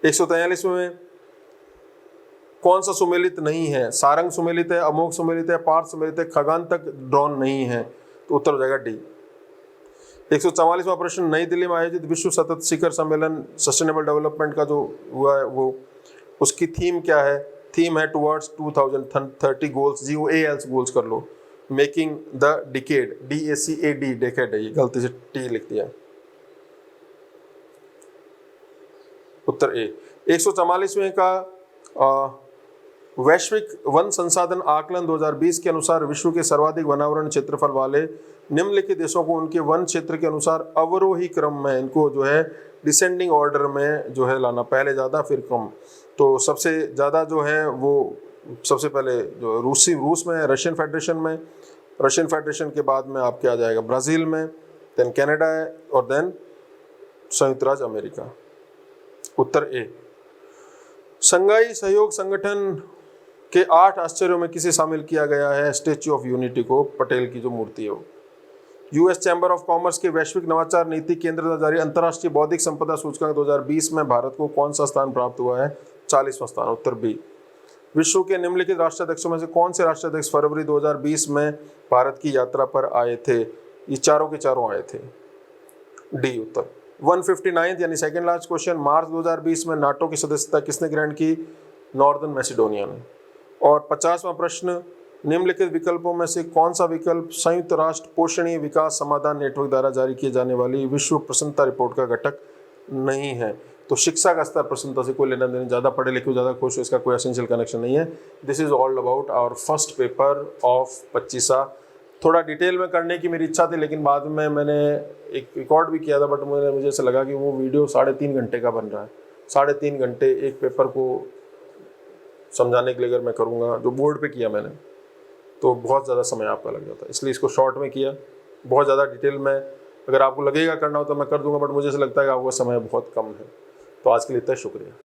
143वें कौन सा सुमेलित नहीं है? सारंग सुमेलित है, अमोघ सुमेलित है, पार्थ सुमेलित है, खगान तक ड्रोन नहीं है। तो उत्तर हो जाएगा डी। 144वां प्रश्न, नई दिल्ली में आयोजित विश्व सतत शिखर सम्मेलन सस्टेनेबल डेवलपमेंट का जो हुआ है वो उसकी थीम क्या है? थीम है टुवर्ड्स 2030 गोल्स, GOALs गोल्स कर लो, making the decade, DACAD decade है, ये गलती से टी लिख दिया। उत्तर ए। 144वें का वैश्विक वन संसाधन आकलन 2020 के अनुसार विश्व के सर्वाधिक वनावरण क्षेत्रफल वाले निम्नलिखित देशों को उनके वन क्षेत्र के अनुसार अवरोही क्रम में, इनको जो है डिसेंडिंग ऑर्डर में जो है लाना, पहले ज़्यादा फिर कम। तो सबसे ज़्यादा जो है वो सबसे पहले जो रूस में, रशियन फेडरेशन में, रशियन फेडरेशन के बाद में आपके आ जाएगा ब्राज़ील में, देन कनाडा है, और देन संयुक्त राज्य अमेरिका। उत्तर ए। शंघाई सहयोग संगठन के 8 आश्चर्यों में किसे शामिल किया गया है? स्टैच्यू ऑफ यूनिटी को, पटेल की जो मूर्ति है वो। यूएस चैम्बर ऑफ कॉमर्स के वैश्विक नवाचार नीति केंद्र द्वारा जारी अंतर्राष्ट्रीय बौद्धिक संपदा सूचकांक 2020 में भारत को कौन सा स्थान प्राप्त हुआ है? 40वां स्थान। उत्तर बी। विश्व के निम्नलिखित राष्ट्राध्यक्षों में से कौन से राष्ट्राध्यक्ष फरवरी 2020 में भारत की यात्रा पर आए थे? ये चारों के चारों आए थे। डी उत्तर। 159 यानी सेकंड लास्ट क्वेश्चन, मार्च 2020 में नाटो की सदस्यता किसने ग्रहण की? नॉर्दर्न मैसिडोनिया ने। और 50वां प्रश्न, निम्नलिखित विकल्पों में से कौन सा विकल्प संयुक्त राष्ट्र पोषणीय विकास समाधान नेटवर्क द्वारा जारी किए जाने वाली विश्व प्रसन्नता रिपोर्ट का घटक नहीं है? तो शिक्षा का स्तर प्रसन्नता से कोई लेना देना, ज़्यादा पढ़े लिखे हो, ज़्यादा खुश हो, इसका कोई एसेंशियल कनेक्शन नहीं है। This is all about our first paper of 25। थोड़ा डिटेल में करने की मेरी इच्छा थी, लेकिन बाद में मैंने एक रिकॉर्ड भी किया था, बट मुझे ऐसा लगा कि वो वीडियो 3.5 घंटे का बन रहा है। 3.5 घंटे एक पेपर को समझाने के लिए अगर मैं करूँगा, जो बोर्ड पे किया मैंने, तो बहुत ज़्यादा समय आपका लग जाता है, इसलिए इसको शॉर्ट में किया। बहुत ज़्यादा डिटेल में अगर आपको लगेगा करना हो तो मैं कर दूंगा, बट मुझे ऐसा लगता है कि आपका समय बहुत कम है। तो आज के लिए इतना शुक्रिया।